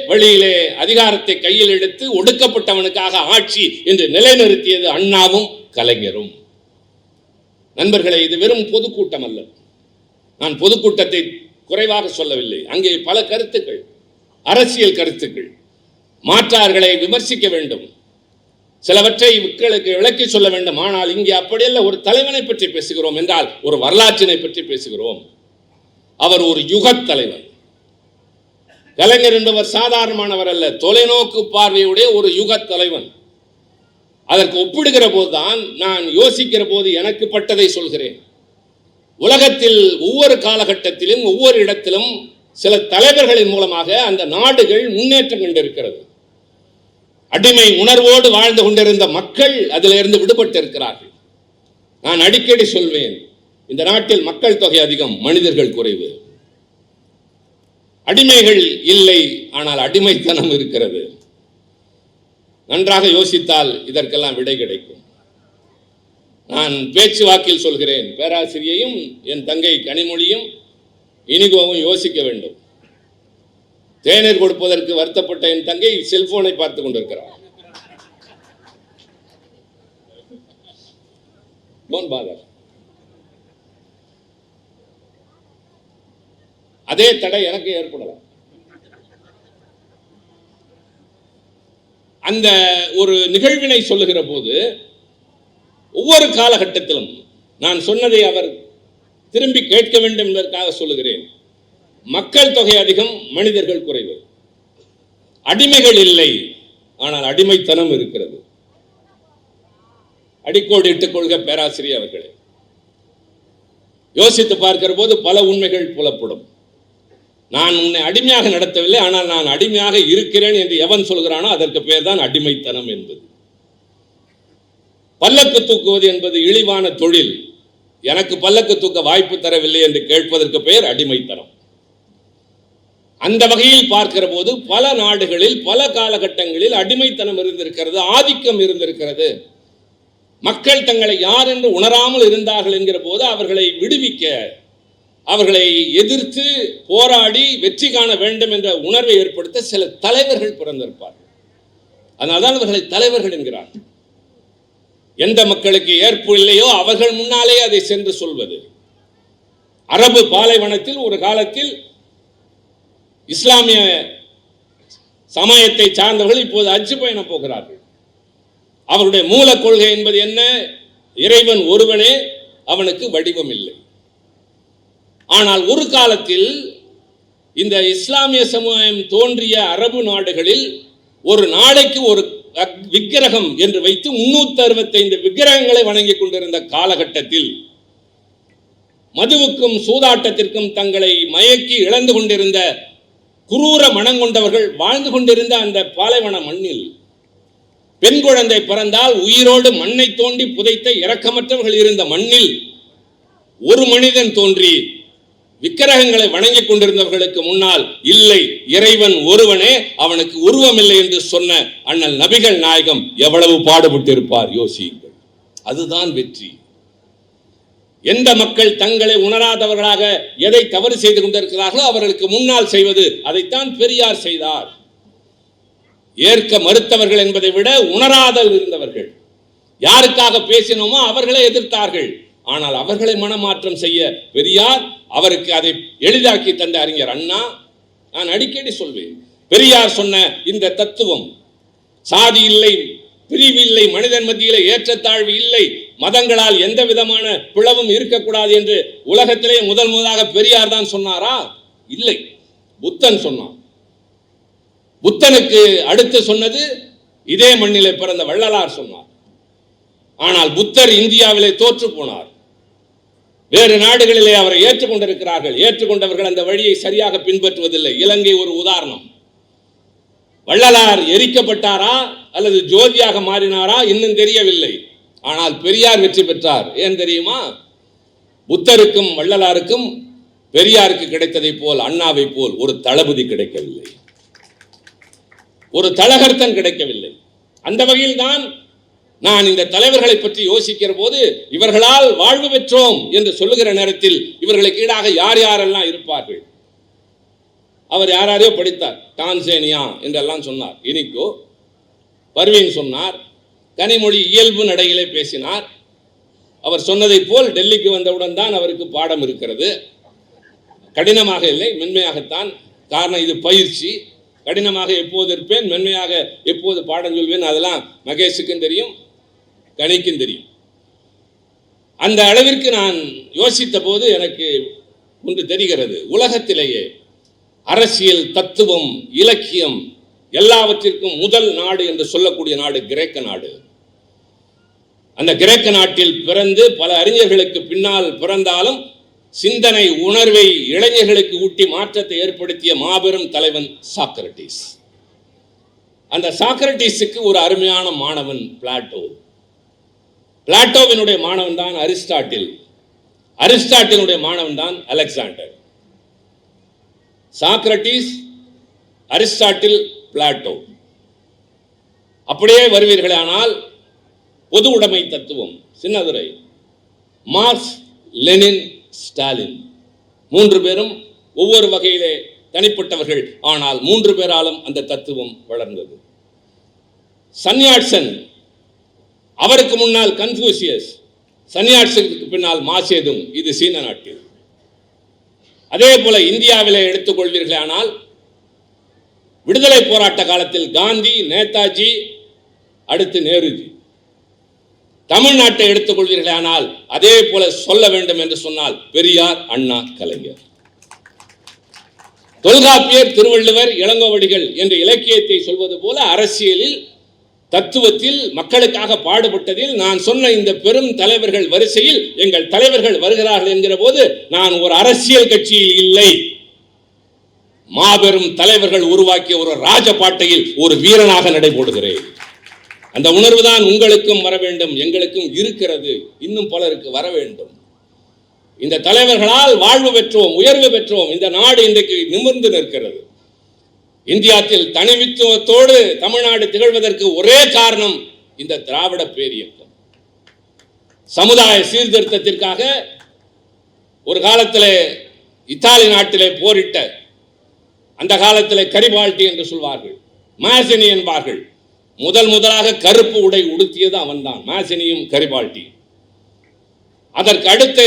வழியிலே அதிகாரத்தை கையில் எடுத்து ஒடுக்கப்பட்டவனுக்காக ஆட்சி என்று நிலைநிறுத்தியது அண்ணாவும் கலைஞரும். நண்பர்களே, இது வெறும் பொதுக்கூட்டம் அல்ல. நான் பொதுக்கூட்டத்தை குறைவாக சொல்லவில்லை. அங்கே பல கருத்துக்கள், அரசியல் கருத்துக்கள், மாற்றார்களை விமர்சிக்க வேண்டும், சிலவற்றை மக்களுக்கு விளக்கி சொல்ல வேண்டும். ஆனால் இங்கே அப்படியல்ல. ஒரு தலைவனை பற்றி பேசுகிறோம் என்றால் ஒரு வரலாற்றினை பற்றி பேசுகிறோம். அவர் ஒரு யுகத் தலைவர். கலைஞர் என்பவர் சாதாரணமானவர் அல்ல, தொலைநோக்கு பார்வையுடைய ஒரு யுகத் தலைவன். அதற்கு ஒப்பிடுகிற போதுதான் நான் யோசிக்கிற போது எனக்கு பட்டதை சொல்கிறேன். உலகத்தில் ஒவ்வொரு காலகட்டத்திலும் ஒவ்வொரு இடத்திலும் சில தலைவர்களின் மூலமாக அந்த நாடுகள் முன்னேற்றம் கண்டிருக்கிறது. அடிமை உணர்வோடு வாழ்ந்து கொண்டிருந்த மக்கள் அதிலிருந்து விடுபட்டு இருக்கிறார்கள். நான் அடிக்கடி சொல்வேன், இந்த நாட்டில் மக்கள் தொகை அதிகம், மனிதர்கள் குறைவு. அடிமைகள் இல்லை, ஆனால் அடிமைத்தனம் இருக்கிறது. நன்றாக யோசித்தால் இதற்கெல்லாம் விடை கிடைக்கும். நான் பேச்சு வாக்கில் சொல்கிறேன். பேராசிரியையும் என் தங்கை கனிமொழியும் இனிகோவும் யோசிக்க வேண்டும். தேநீர் கொடுப்பதற்கு வருத்தப்பட்ட என் தங்கை செல்போனை பார்த்து கொண்டிருக்கிறார். அதே தடை எனக்கு ஏற்படலாம். அந்த ஒரு நிகழ்வினை சொல்லுகிற போது ஒவ்வொரு காலகட்டத்திலும் நான் சொன்னதை அவர் திரும்பி கேட்க வேண்டும் என்பதற்காக சொல்லுகிறேன். மக்கள் தொகை அதிகம், மனிதர்கள் குறைவு. அடிமைகள் இல்லை, ஆனால் அடிமைத்தனம் இருக்கிறது. அடிக்கோடு இட்டுக் கொள்க பேராசிரியர் அவர்களே. யோசித்து பார்க்கிற போது பல உண்மைகள் புலப்படும். நான் உன்னை அடிமையாக நடத்தவில்லை, ஆனால் நான் அடிமையாக இருக்கிறேன் என்று எவன் சொல்கிறானோ அதற்கு பேர் தான் அடிமைத்தனம் என்பது. பல்லக்கு தூக்குவது என்பது இழிவான தொழில். எனக்கு பல்லக்கு தூக்க வாய்ப்பு தரவில்லை என்று கேட்பதற்கு பெயர் அடிமைத்தனம். அந்த வகையில் பார்க்கிற போது பல நாடுகளில் பல காலகட்டங்களில் அடிமைத்தனம் இருந்திருக்கிறது, ஆதிக்கம் இருந்திருக்கிறது. மக்கள் தங்களை யார் என்று உணராமல் இருந்தார்கள் என்கிற போது அவர்களை விடுவிக்க, அவர்களை எதிர்த்து போராடி வெற்றி காண வேண்டும் என்ற உணர்வை ஏற்படுத்த சில தலைவர்கள் பிறந்திருப்பார்கள். அதனால்தான் அவர்களை தலைவர்கள் என்கிறார்கள். எந்த மக்களுக்கு ஏற்பு இல்லையோ அவர்கள் முன்னாலே அதை சென்று சொல்வது. அரபு பாலைவனத்தில் ஒரு காலத்தில் இஸ்லாமிய சமயத்தை சார்ந்தவர்கள் இப்போது ஹஜ் பயணம் போகிறார்கள். அவருடைய மூல கொள்கை என்பது என்ன? இறைவன் ஒருவனே, அவனுக்கு வடிவம் இல்லை. ஆனால் ஒரு காலத்தில் இந்த இஸ்லாமிய சமுதாயம் தோன்றிய அரபு நாடுகளில் ஒரு நாளைக்கு ஒரு விக்கிரகம் என்று வைத்து 365 விக்கிரகங்களை வணங்கிக் கொண்டிருந்த காலகட்டத்தில் மதுவுக்கும் சூதாட்டத்திற்கும் தங்களை மயக்கி இழந்து கொண்டிருந்த குரூர மனம் கொண்டவர்கள் வாழ்ந்து கொண்டிருந்த அந்த பாலைவன மண்ணில் பெண் குழந்தை பிறந்தால் உயிரோடு மண்ணை தோண்டி புதைத்த இரக்கமற்றவர்கள் இருந்த மண்ணில் ஒரு மனிதன் தோன்றி விக்கிரகங்களை வணங்கிக் கொண்டிருந்தவர்களுக்கு முன்னால் இல்லை, இறைவன் ஒருவனே, அவனுக்கு உருவமில்லை என்று சொன்ன அண்ணல் நபிகள் நாயகம் எவ்வளவு பாடுபட்டிருப்பார் யோசியுங்கள். அதுதான் வெற்றி. எந்த மக்கள் தங்களை உணராதவர்களாக எதை தவறு செய்து கொண்டிருக்கிறார்களோ அவர்களுக்கு முன்னால் செய்வது, அதைத்தான் பெரியார் செய்தார். ஏற்க மறுத்தவர்கள் என்பதை விட உணராதல் இருந்தவர்கள், யாருக்காக பேசினோமோ அவர்களை எதிர்த்தார்கள். ஆனால் அவர்களை மனமாற்றம் செய்ய பெரியார், அவருக்கு அதை எளிதாக்கி தந்த அறிஞர் அண்ணா. நான் அடிக்கடி சொல்வேன், பெரியார் சொன்ன இந்த தத்துவம், சாதி இல்லை, பிரிவு இல்லை, மனிதன் மத்தியிலே ஏற்றத்தாழ்வு இல்லை, மதங்களால் எந்த விதமான பிளவும் இருக்கக்கூடாது என்று உலகத்திலே முதலாக பெரியார் தான் சொன்னாரா? இல்லை, புத்தன் சொன்னான். புத்தனுக்கு அடுத்து சொன்னது இதே மண்ணிலே பிறந்த வள்ளலார் சொன்னார். ஆனால் புத்தர் இந்தியாவிலே தோற்று போனார். வேறு நாடுகளிலே அவரை ஏற்றுக்கொண்டிருக்கிறார்கள். ஏற்றுக்கொண்டவர்கள் அந்த வழியை சரியாக பின்பற்றுவதில்லை. இலங்கை ஒரு உதாரணம். வள்ளலார் எரிக்கப்பட்டாரா அல்லது ஜோதியாக மாறினாரா இன்னும் தெரியவில்லை. ஆனால் பெரியார் வெற்றி பெற்றார். ஏன் தெரியுமா? புத்தருக்கும் வள்ளலாருக்கும் பெரியாருக்கு கிடைத்ததை போல், அண்ணாவை போல் ஒரு தளபதி கிடைக்கவில்லை, ஒரு தலகர்த்தன் கிடைக்கவில்லை. அந்த வகையில் தான் நான் இந்த தலைவர்களை பற்றி யோசிக்கிற போது, இவர்களால் வாழ்வு பெற்றோம் என்று சொல்லுகிற நேரத்தில் இவர்களுக்கு ஈடாக யார் யாரெல்லாம் இருப்பார்கள்? அவர் யாரையோ படித்தார், டான்சேனியா என்றெல்லாம் சொன்னார். இனிக்கோ பர்வீன் சொன்னார். கனிமொழி இயல்பு நடையிலே பேசினார். அவர் சொன்னதை போல் டெல்லிக்கு வந்தவுடன் தான் அவருக்கு பாடம் இருக்கிறது. கடினமாக இல்லை, மென்மையாகத்தான். காரணம், இது பயிற்சி. கடினமாக எப்போது இருப்பேன், மென்மையாக எப்போது பாடம் சொல்வேன், அதெல்லாம் மகேஷுக்கும் தெரியும், கணிக்கும் தெரியும். அந்த அளவிற்கு நான் யோசித்த போது எனக்கு ஒன்று தெரிகிறது. உலகத்திலேயே அரசியல், தத்துவம், இலக்கியம் எல்லாவற்றிற்கும் முதல் நாடு என்று சொல்லக்கூடிய நாடு கிரேக்க நாடு. அந்த கிரேக்க நாட்டில் பிறந்து பல அறிஞர்களுக்கு பின்னால் பிறந்தாலும் சிந்தனை உணர்வை இளைஞர்களுக்கு ஊட்டி மாற்றத்தை ஏற்படுத்திய மாபெரும் தலைவன் சாக்ரட்டிஸ். அந்த சாக்ரட்டிஸுக்கு ஒரு அருமையான மாணவன் பிளாட்டோ. பிளாட்டோவினுடைய மாணவன் தான் அரிஸ்டாட்டில். அரிஸ்டாட்டிலுடைய மாணவன் தான் அலெக்சாண்டர். Socrates, Aristotle, Plato. அப்படியே வருவீர்களானால் பொது உடைமை தத்துவம், சின்னதுரை, மார்க்ஸ், லெனின், ஸ்டாலின், 3 பேரும் ஒவ்வொரு வகையிலே தனிப்பட்டவர்கள். ஆனால் 3 பேராலும் அந்த தத்துவம் வளர்ந்தது. சன்யாட்சன், அவருக்கு முன்னால் கன்ஃபூசியஸ், சன்யாட்சனுக்கு பின்னால் மாசேதுங். இது சீன நாட்டில். அதே போல இந்தியாவிலே எடுத்துக்கொள்வீர்களே ஆனால் விடுதலை போராட்ட காலத்தில் காந்தி, நேதாஜி, அடுத்து நேருஜி. தமிழ்நாட்டை எடுத்துக்கொள்வீர்களே ஆனால் அதே போல சொல்ல வேண்டும் என்று சொன்னால் பெரியார், அண்ணா, கலைஞர். தொல்காப்பியர், திருவள்ளுவர், இளங்கோவடிகள் என்ற இலக்கியத்தை சொல்வது போல அரசியலில், தத்துவத்தில், மக்களுக்காக பாடுபட்டதில் நான் சொன்ன இந்த பெரும் தலைவர்கள் வரிசையில் எங்கள் தலைவர்கள் வருகிறார்கள் என்கிற போது நான் ஒரு அரசியல் கட்சியில் இல்லை, மாபெரும் தலைவர்கள் உருவாக்கிய ஒரு ராஜபாட்டையில் ஒரு வீரனாக நடைபோடுகிறேன். அந்த உணர்வு தான் உங்களுக்கும் வர வேண்டும், எங்களுக்கும் இருக்கிறது, இன்னும் பலருக்கு வர வேண்டும். இந்த தலைவர்களால் வாழ்வு பெற்றோம், உயர்வு பெற்றோம். இந்த நாடு இன்றைக்கு நிமிர்ந்து நிற்கிறது. இந்தியாவில் தனித்துவத்தோடு தமிழ்நாடு திகழ்வதற்கு ஒரே காரணம் இந்த திராவிட பேரியக்கம். சமுதாய சீர்திருத்தத்திற்காக ஒரு காலத்தில் இத்தாலி நாட்டிலே போரிட்ட, அந்த காலத்தில் கரிபால்டி என்று சொல்வார்கள், மாசினி என்பார்கள். முதலாக கருப்பு உடை உடுத்தியது அவன்தான், மாசினியும் கரிபால்டி. அதற்கு அடுத்து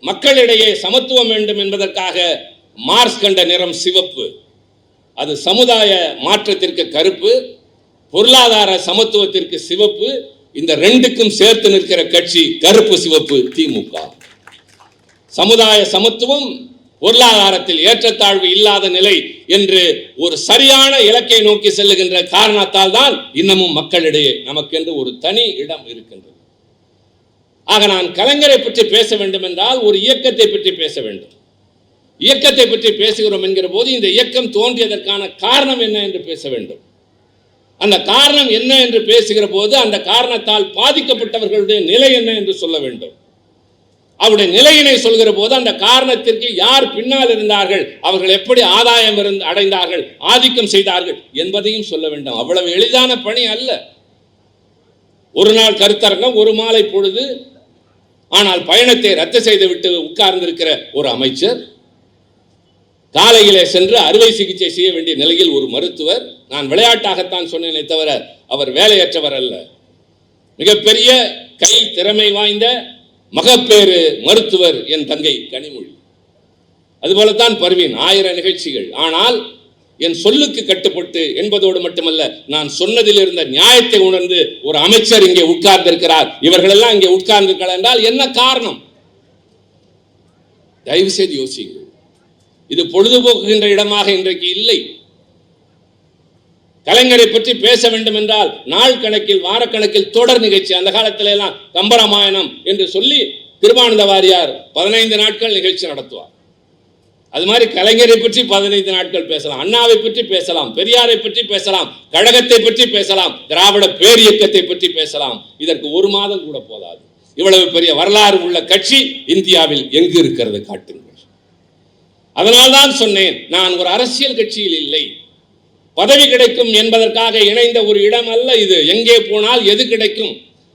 மக்களிடையே சமத்துவம் வேண்டும் என்பதற்காக மார்க்ஸ் கண்ட நிறம் சிவப்பு, அது சமுதாய மாற்றத்திற்கு கருப்பு, பொருளாதார சமத்துவத்திற்கு சிவப்பு. இந்த ரெண்டுக்கும் சேர்த்து நிற்கிற கட்சி கருப்பு சிவப்பு திமுக. சமுதாய சமத்துவம், பொருளாதாரத்தில் ஏற்றத்தாழ்வு இல்லாத நிலை என்று ஒரு சரியான இலக்கை நோக்கி செல்லுகின்ற காரணத்தால் தான் இன்னமும் மக்களிடையே நமக்கென்று ஒரு தனி இடம் இருக்கின்றது. ஆக நான் கலைஞரை பற்றி பேச வேண்டும் என்றால் ஒரு இயக்கத்தை பற்றி பேச வேண்டும். இயக்கத்தை பற்றி பேசுகிறோம் என்கிற போது இந்த இயக்கம் தோன்றியதற்கான காரணம் என்ன என்று பேச வேண்டும். அந்த காரணம் என்ன என்று பேசுகிற போது அந்த காரணத்தால் பாதிக்கப்பட்டவர்களுடைய நிலை என்ன என்று சொல்ல வேண்டும். அவருடைய நிலையினை சொல்கிற போது அந்த காரணத்திற்கு யார் பின்னால் இருந்தார்கள், அவர்கள் எப்படி ஆதாயம் அடைந்தார்கள், ஆதிக்கம் செய்தார்கள் என்பதையும் சொல்ல வேண்டும். அவ்வளவு எளிதான பணி அல்ல. ஒரு நாள் கருத்தரங்கம், ஒரு மாலை பொழுது, ஆனால் பயணத்தை ரத்து செய்துவிட்டு உட்கார்ந்திருக்கிற ஒரு அமைச்சர், காலையிலே சென்று அறுவை சிகிச்சை செய்ய வேண்டிய நிலையில் ஒரு மருத்துவர். நான் விளையாட்டாகத்தான் சொன்னேனே தவிர அவர் வேலையற்றவர் அல்ல. மிகப்பெரிய கை திறமை வாய்ந்த மகப்பேறு மருத்துவர் என் தங்கை கனிமொழி. அதுபோலத்தான் பர்வீன். 1000 நிகழ்ச்சிகள். ஆனால் என் சொல்லுக்கு கட்டுப்பட்டு என்பதோடு மட்டுமல்ல, நான் சொன்னதில் இருந்த நியாயத்தை உணர்ந்து ஒரு அமைச்சர் இங்கே உட்கார்ந்திருக்கிறார். இவர்களெல்லாம் இங்கே உட்கார்ந்திருக்கிறார் என்றால் என்ன காரணம்? தயவு செய்து யோசியுங்கள். இது பொழுதுபோக்குகின்ற இடமாக இன்றைக்கு இல்லை. கலைஞரை பற்றி பேச வேண்டும் என்றால் நாள் கணக்கில், வாரக்கணக்கில் தொடர் நிகழ்ச்சி. அந்த காலத்தில எல்லாம் கம்பராமாயணம் என்று சொல்லி திருவானந்த வாரியார் 15 நாட்கள் நிகழ்ச்சி நடத்துவார். அது மாதிரி கலைஞரை பற்றி 15 நாட்கள் பேசலாம், அண்ணாவை பற்றி பேசலாம், பெரியாரை பற்றி பேசலாம், கழகத்தை பற்றி பேசலாம், திராவிட பேரியக்கத்தை பற்றி பேசலாம். இதற்கு 1 மாதம் கூட போதாது. இவ்வளவு பெரிய வரலாறு உள்ள கட்சி இந்தியாவில் எங்கு இருக்கிறது காட்டுங்கள். அதனால்தான் சொன்னேன், நான் ஒரு அரசியல் கட்சியில் இல்லை. பதவி கிடைக்கும் என்பதற்காக இணைந்த ஒரு இடம் அல்ல இது. எங்கே போனால் எது கிடைக்கும்,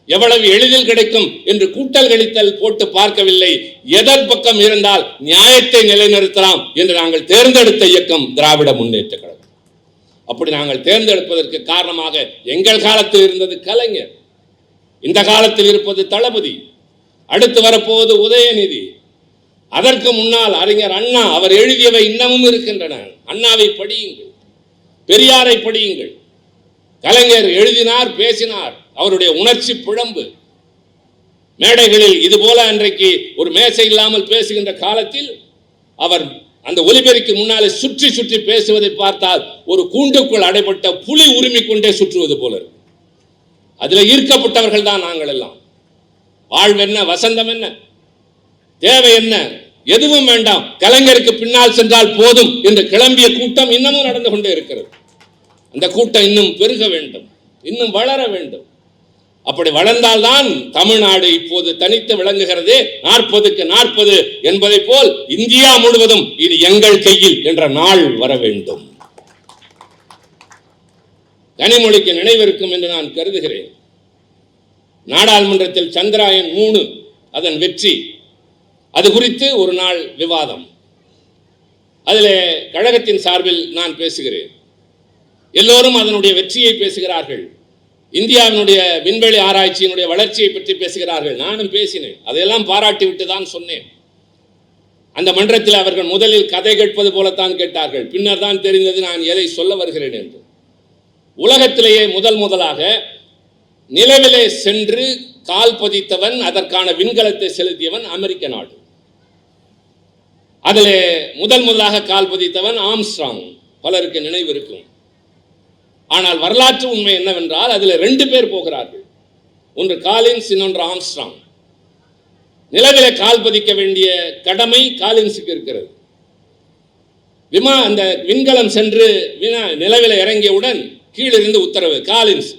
எவ்வளவு எளிதில் கிடைக்கும் என்று கூட்டல் கழித்தல் போட்டு பார்க்கவில்லை. எதன் பக்கம் இருந்தால் நியாயத்தை நிலைநிறுத்தலாம் என்று நாங்கள் தேர்ந்தெடுத்த இயக்கம் திராவிட முன்னேற்ற கழகம். அப்படி நாங்கள் தேர்ந்தெடுப்பதற்கு காரணமாக எங்கள் காலத்தில் இருந்தது கலைஞர், இந்த காலத்தில் இருப்பது தளபதி, அடுத்து வரப்போவது உதயநிதி, அதற்கு முன்னால் அறிஞர் அண்ணா. அவர் எழுதியவை இன்னமும் இருக்கின்றன. அண்ணாவை படியுங்கள், பெரியாரை படியுங்கள். கலைஞர் எழுதினார், பேசினார். அவருடைய உணர்ச்சி பிழம்பு மேடைகளில் இதுபோல அன்றைக்கு ஒரு மேசை இல்லாமல் பேசுகின்ற காலத்தில் அவர் அந்த ஒலிபெருக்கி முன்னாலே சுற்றி சுற்றி பேசுவதை பார்த்தால் ஒரு கூண்டுக்குள் அடைபட்ட புலி உரிமை கொண்டே சுற்றுவது போல இருக்கு. அதில் ஈர்க்கப்பட்டவர்கள் தான் நாங்கள் எல்லாம். வாழ்வு என்ன, வசந்தம் என்ன, தேவை என்ன, எதுவும் வேண்டாம், கலைஞருக்கு பின்னால் சென்றால் போதும் என்று கிளம்பிய கூட்டம் இன்னமும் நடந்து கொண்டே இருக்கிறது. அந்த கூட்டம் இன்னும் பெருக வேண்டும், இன்னும் வளர வேண்டும். அப்படி வளர்ந்தால்தான் தமிழ்நாடு இப்போது தனித்து விளங்குகிறது. 40க்கு 40 என்பதை போல் இந்தியா முழுவதும் இது எங்கள் கையில் என்ற நாள் வர வேண்டும். கனிமொழிக்கு நினைவிருக்கும் என்று நான் கருதுகிறேன். நாடாளுமன்றத்தில் சந்திராயன் 3 அதன் வெற்றி, அது குறித்து ஒரு நாள் விவாதம். அதில் கழகத்தின் சார்பில் நான் பேசுகிறேன். எல்லோரும் அதனுடைய வெற்றியை பேசுகிறார்கள், இந்தியாவினுடைய விண்வெளி ஆராய்ச்சியினுடைய வளர்ச்சியை பற்றி பேசுகிறார்கள். நானும் பேசினேன், அதையெல்லாம் பாராட்டி விட்டு தான் சொன்னேன். அந்த மன்றத்தில் அவர்கள் முதலில் கதை கேட்பது போலத்தான் கேட்டார்கள். பின்னர் தான் தெரிந்தது நான் எதை சொல்ல வருகிறேன் என்று. உலகத்திலேயே முதலாக நிலவிலே சென்று கால் பதித்தவன், அதற்கான விண்கலத்தை செலுத்தியவன் அமெரிக்க நாடு. அதில் முதலாக கால் பதித்தவன் ஆம்ஸ்ட்ராங். பலருக்கு நினைவு இருக்கும். ஆனால் வரலாற்று உண்மை என்னவென்றால் அதில் 2 பேர் போகிறார்கள். ஒன்று காலின்ஸ், இன்னொன்று ஆம்ஸ்ட்ராங். நிலவிலே கால் பதிக்க வேண்டிய கடமை காலின்ஸுக்கு இருக்கிறது. அந்த விண்கலம் சென்று நிலவில இறங்கியவுடன் கீழிருந்து உத்தரவு, காலின்ஸ்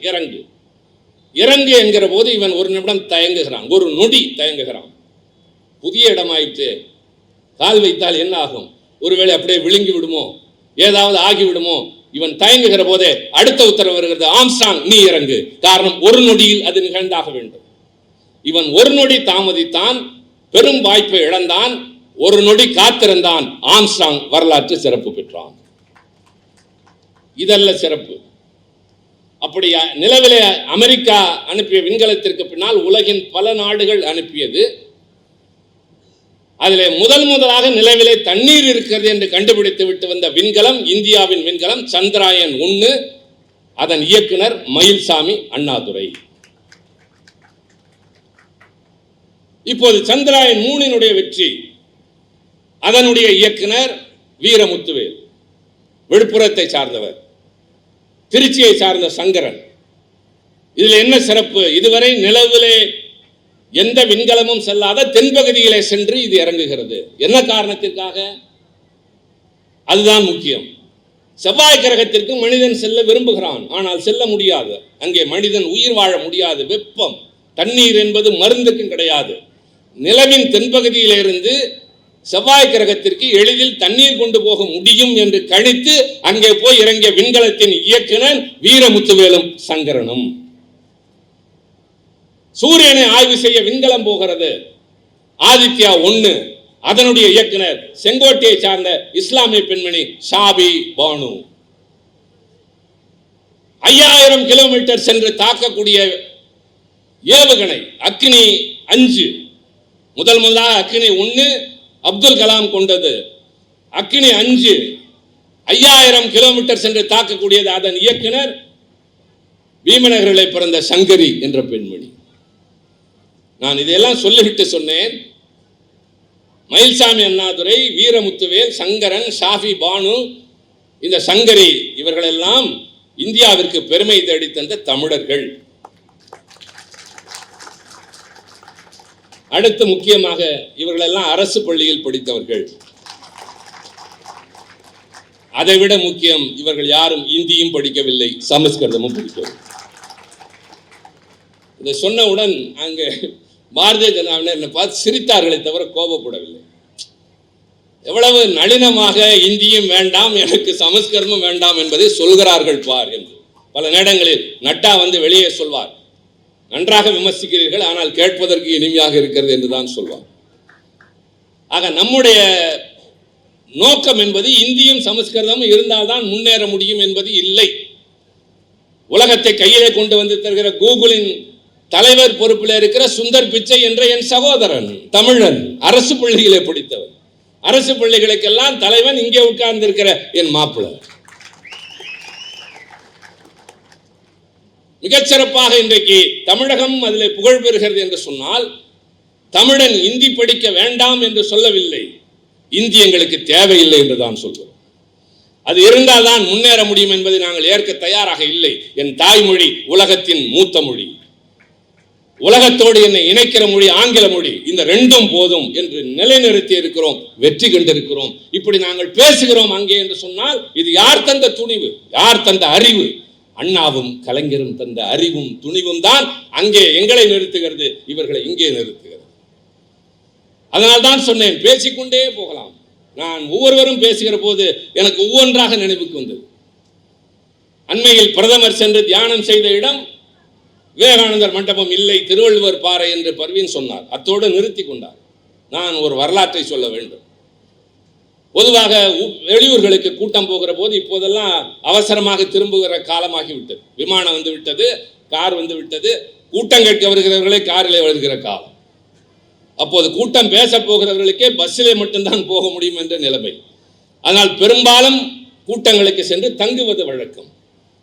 இறங்கு என்கிற போது இவன் ஒரு நிமிடம் தயங்குகிறான், ஒரு நொடி தயங்குகிறான். புதிய இடமாயிற்று, கால் வைத்தால் என்ன ஆகும், ஒருவேளை அப்படியே விழுங்கி விடுமோ, ஏதாவது ஆகிவிடுமோ, இவன் தயங்குகிற போதே அடுத்த உத்தரவு வருகிறது, ஆம்ஸ்ட்ராங் நீ இறங்கு. காரணம், ஒரு நொடியில் அது நிகழ்ந்தாக வேண்டும். இவன் ஒரு நொடி தாமதித்தான், பெரும் வாய்ப்பை இழந்தான், ஒரு நொடி காத்திருந்தான், ஆம்ஸ்ட்ராங் வரலாற்று சிறப்பு பெற்றான். இதல்ல சிறப்பு. அப்படி நிலவிலே அமெரிக்கா அனுப்பிய விண்கலத்திற்கு பின்னால் உலகின் பல நாடுகள் அனுப்பியது. அதிலே முதலாக நிலவிலே தண்ணீர் இருக்கிறது என்று கண்டுபிடித்து விட்டு வந்த விண்கலம் இந்தியாவின் விண்கலம் சந்திராயன் 1. அதன் இயக்குனர் மயில்சாமி அண்ணாதுரை. இப்போது சந்திராயன் 3 வெற்றி, அதனுடைய இயக்குனர் வீரமுத்துவேல், விழுப்புரத்தை சார்ந்தவர், திருச்சியை சார்ந்த சங்கரன். இதில் என்ன சிறப்பு, இதுவரை நிலவிலே எந்த விண்கலமும் செல்லாத தென்பகுதியிலே சென்று இது இறங்குகிறது. என்ன காரணத்திற்காக? அதுதான் முக்கியம். செவ்வாய் கிரகத்திற்கு மனிதன் செல்ல விரும்புகிறான், ஆனால் செல்ல முடியாது. அங்கே மனிதன் உயிர் வாழ முடியாது. வெப்பம், தண்ணீர் என்பது மருந்துக்கும் கிடையாது. நிலவின் தென்பகுதியிலிருந்து செவ்வாய் கிரகத்திற்கு எளிதில் தண்ணீர் கொண்டு போக முடியும் என்று கணித்து அங்கே போய் இறங்கிய விண்கலத்தின் இயக்குனர் வீரமுத்துவேலும் சங்கரனும். சூரியனை ஆய்வு செய்ய விண்கலம் போகிறது ஆதித்யா 1. அதனுடைய இயக்குனர் செங்கோட்டையை சார்ந்த இஸ்லாமிய பெண்மணி ஷாபி பானு. 5000 கிலோமீட்டர் சென்று தாக்கக்கூடிய ஏவுகணை அக்னி 5. முதலாக அக்னி 1 அப்துல் கலாம் கொண்டது. அக்னி 5 5000 கிலோமீட்டர் சென்று தாக்கக்கூடியது. அதன் இயக்குனர் பீமநகரிலே பிறந்த சங்கரி என்ற பெண்மணி. நான் இதையெல்லாம் சொல்லிவிட்டு சொன்னேன், மயில்சாமி அண்ணாதுரை, வீரமுத்துவேல், சங்கரன், ஷாஃபி பானு, இந்த சங்கரி, இவர்களெல்லாம் இந்தியாவிற்கு பெருமை தேடி தந்த தமிழர்கள். அடுத்து முக்கியமாக இவர்களெல்லாம் அரசு பள்ளியில் படித்தவர்கள். அதைவிட முக்கியம், இவர்கள் யாரும் இந்தியும் படிக்கவில்லை, சமஸ்கிருதமும் படிக்கவில்லை. இதை சொன்னவுடன் அங்கே பாரதிய ஜனதாவினர் என்னை பார்த்து சிரித்தார்களை தவிர கோபப்படவில்லை. எவ்வளவு நளினமாக இந்தியும் வேண்டாம், எனக்கு சமஸ்கிருதமும் வேண்டாம் என்பதை சொல்கிறார்கள் பார் என்று. பல நேரங்களில் நட்டா வந்து வெளியே சொல்வார், நன்றாக விமர்சிக்கிறீர்கள், ஆனால் கேட்பதற்கு இனிமையாக இருக்கிறது என்றுதான் சொல்வார். ஆக நம்முடைய நோக்கம் என்பது இந்தியும் சமஸ்கிருதமும் இருந்தால்தான் முன்னேற முடியும் என்பது இல்லை. உலகத்தை கையிலே கொண்டு வந்து தருகிற கூகுளின் தலைவர் பொறுப்பில் இருக்கிற சுந்தர் பிச்சை என்ற என் சகோதரன், தமிழன், அரசு பள்ளிகளை படித்தவர். அரசு பள்ளிகளுக்கெல்லாம் தலைவன் இங்கே உட்கார்ந்திருக்கிற என் மாப்பிள்ளை. மிகச்சிறப்பாக இன்றைக்கு தமிழகம் அதில் புகழ் பெறுகிறது என்று சொன்னால், தமிழன் இந்தி படிக்க வேண்டாம் என்று சொல்லவில்லை, இந்தி எங்களுக்கு தேவையில்லை என்று தான் சொல்கிறோம். அது இருந்தால் தான் முன்னேற முடியும் என்பதை நாங்கள் ஏற்க தயாராக இல்லை. என் தாய்மொழி உலகத்தின் மூத்த மொழி, உலகத்தோடு என்னை இணைக்கிற மொழி ஆங்கில மொழி, இந்த 2ம் போதும் என்று நிலைநிறுத்தி இருக்கிறோம், வெற்றி கண்டிருக்கிறோம். இப்படி நாங்கள் பேசுகிறோம் அங்கே என்று சொன்னால் இது யார் தந்த துணிவு, யார் தந்த அறிவு? அண்ணாவும் கலைஞரும் தந்த அறிவும் துணிவும் தான் அங்கே எங்களை நிறுத்துகிறது, இவர்களை இங்கே நிறுத்துகிறது. அதனால்தான் சொன்னேன், பேசிக்கொண்டே போகலாம். நான் ஒவ்வொருவரும் பேசுகிற போது எனக்கு ஒவ்வொன்றாக நினைவுக்கு வந்தது. அண்மையில் பிரதமர் சென்று தியானம் செய்த இடம் விவேகானந்தர் மண்டபம் இல்லை, திருவள்ளுவர் பாறை என்று பர்வீன் சொன்னார். அத்தோடு நிறுத்தி கொண்டார். நான் ஒரு வரலாற்றை சொல்ல வேண்டும். பொதுவாக வெளியூர்களுக்கு கூட்டம் போகிற போது இப்போதெல்லாம் அவசரமாக திரும்புகிற காலமாகிவிட்டது. விமானம் வந்து விட்டது, கார் வந்து விட்டது, கூட்டம் கேட்க வருகிறவர்களே காரிலே வருகிற காலம். அப்போது கூட்டம் பேச போகிறவர்களுக்கே பஸ்ஸிலே மட்டும்தான் போக முடியும் என்ற நிலைமை. ஆனால் பெரும்பாலும் கூட்டங்களுக்கு சென்று தங்குவது வழக்கம்.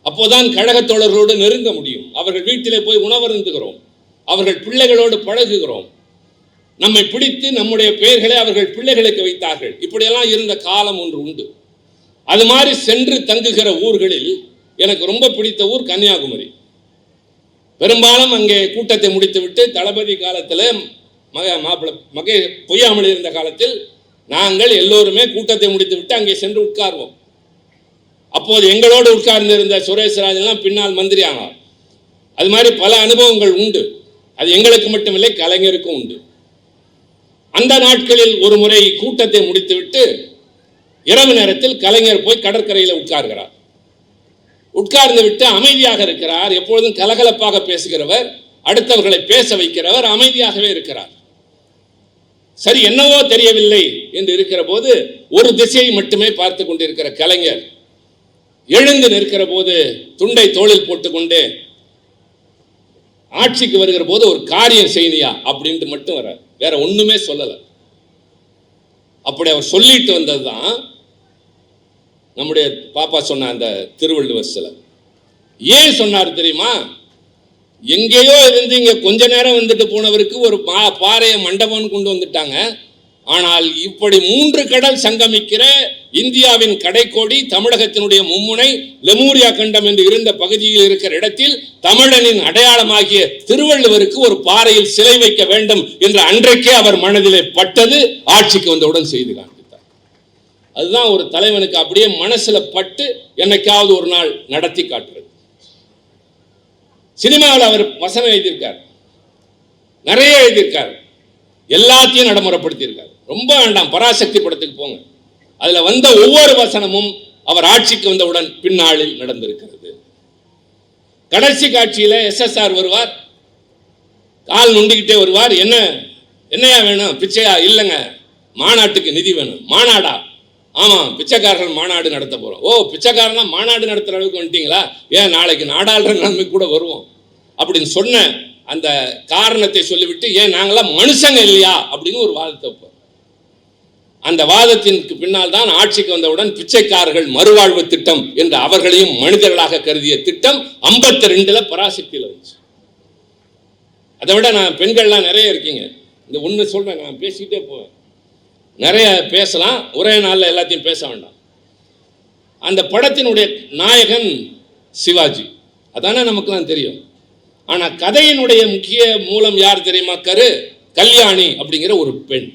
அப்போதான் கழகத் தோழர்களோடு நெருங்க முடியும். அவர்கள் வீட்டிலே போய் உணவருந்துகிறோம், அவர்கள் பிள்ளைகளோடு பழகுகிறோம். நம்மை பிடித்து நம்முடைய பெயர்களை அவர்கள் பிள்ளைகளுக்கு வைத்தார்கள். இப்படியெல்லாம் இருந்த காலம் ஒன்று உண்டு. அது மாதிரி சென்று தங்குகிற ஊர்களில் எனக்கு ரொம்ப பிடித்த ஊர் கன்னியாகுமரி. பெரும்பாலும் அங்கே கூட்டத்தை முடித்துவிட்டு தளபதி காலத்தில் மகே பொய்யாமல் இருந்த காலத்தில் நாங்கள் எல்லோருமே கூட்டத்தை முடித்துவிட்டு அங்கே சென்று உட்கார்வோம். அப்போது எங்களோடு உட்கார்ந்திருந்த சுரேஷ் ராஜெல்லாம் பின்னால் மந்திரி ஆனார். அது மாதிரி பல அனுபவங்கள் உண்டு. அது எங்களுக்கு மட்டுமில்லை, கலைஞருக்கும் உண்டு. அந்த நாட்களில் ஒரு முறை கூட்டத்தை முடித்துவிட்டு இரவு நேரத்தில் கலைஞர் போய் கடற்கரையில் உட்கார்கிறார். உட்கார்ந்து விட்டு அமைதியாக இருக்கிறார். எப்பொழுதும் கலகலப்பாக பேசுகிறவர், அடுத்தவர்களை பேச வைக்கிறவர், அமைதியாகவே இருக்கிறார். சரி, என்னவோ தெரியவில்லை என்று இருக்கிற போது ஒரு திசையை மட்டுமே பார்த்து கொண்டிருக்கிற கலைஞர் எழுந்து நிற்கிற போது துண்டை தோளில் போட்டுக்கொண்டு ஆட்சிக்கு வருகிற போது ஒரு காரியம் செய்யணியா அப்படின்ட்டு மட்டும் வர, வேற ஒண்ணுமே சொல்லல. அப்படி அவர் சொல்லிட்டு வந்ததுதான் நம்முடைய பாப்பா சொன்ன அந்த திருவள்ளுவர் சிலை. ஏன் சொன்னார் தெரியுமா? எங்கேயோ இருந்து இங்க கொஞ்ச நேரம் வந்துட்டு போனவருக்கு ஒரு பாறையை மண்டபம் கொண்டு வந்துட்டாங்க. ஆனால் இப்படி 3 கடல் சங்கமிக்கிற இந்தியாவின் கடைக்கோடி, தமிழகத்தினுடைய மும்முனை, லெமூரியா கண்டம் என்று இருந்த பகுதியில் இருக்கிற இடத்தில் தமிழனின் அடையாளமாகிய திருவள்ளுவருக்கு ஒரு பாறையில் சிலை வைக்க வேண்டும் என்று அன்றைக்கே அவர் மனதிலே பட்டது. ஆட்சிக்கு வந்தவுடன் செய்து காண்பித்தார். அதுதான் ஒரு தலைவனுக்கு அப்படியே மனசுல பட்டு என்னைக்காவது ஒரு நாள் நடத்தி காட்டுறது. சினிமாவில் அவர் வசனம் எழுதியிருக்கார், நிறைய எழுதியிருக்கார், எல்லாத்தையும் நடைமுறைப்படுத்தியிருக்கார். ரொம்ப வேண்டாம், பராசக்தி படத்துக்கு போங்க, அதுல வந்த ஒவ்வொரு வசனமும் அவர் ஆட்சிக்கு வந்தவுடன் பின்னாளில் நடந்திருக்கிறது. கடைசி காட்சியில SSR வருவார், கால் நொண்டிக்கிட்டே வருவார். என்னையா வேணும்? பிச்சையா? இல்லைங்க, மாநாட்டுக்கு நிதி வேணும். மாநாடா? ஆமா, பிச்சைக்காரர்கள் மாநாடு நடத்த போறோம். ஓ, பிச்சைக்காரனா மாநாடு நடத்துற அளவுக்கு வந்துட்டீங்களா? ஏன் நாளைக்கு நாடாளுற நிலைமை கூட வருவோம் அப்படின்னு சொன்ன அந்த காரணத்தை சொல்லிவிட்டு, ஏன் நாங்களாம் மனுஷங்க இல்லையா அப்படின்னு ஒரு வாதத்தை வைப்பார். அந்த வாதத்திற்கு பின்னால் தான் ஆட்சிக்கு வந்தவுடன் பிச்சைக்காரர்கள் மறுவாழ்வு திட்டம் என்று அவர்களையும் மனிதர்களாக கருதிய திட்டம் 52ல் பராசக்தியில் வந்துச்சு. அதை விட நான் பெண்கள்லாம் நிறைய இருக்கீங்க, இந்த ஒன்று சொல்றேன், நான் பேசிக்கிட்டே போவேன், நிறைய பேசலாம், ஒரே நாளில் எல்லாத்தையும் பேச வேண்டாம். அந்த படத்தினுடைய நாயகன் சிவாஜி, அதானே நமக்குலாம் தெரியும். ஆனால் கதையினுடைய முக்கிய மூலம் யார் தெரியுமா? கல்யாணி அப்படிங்கிற ஒரு பெண்.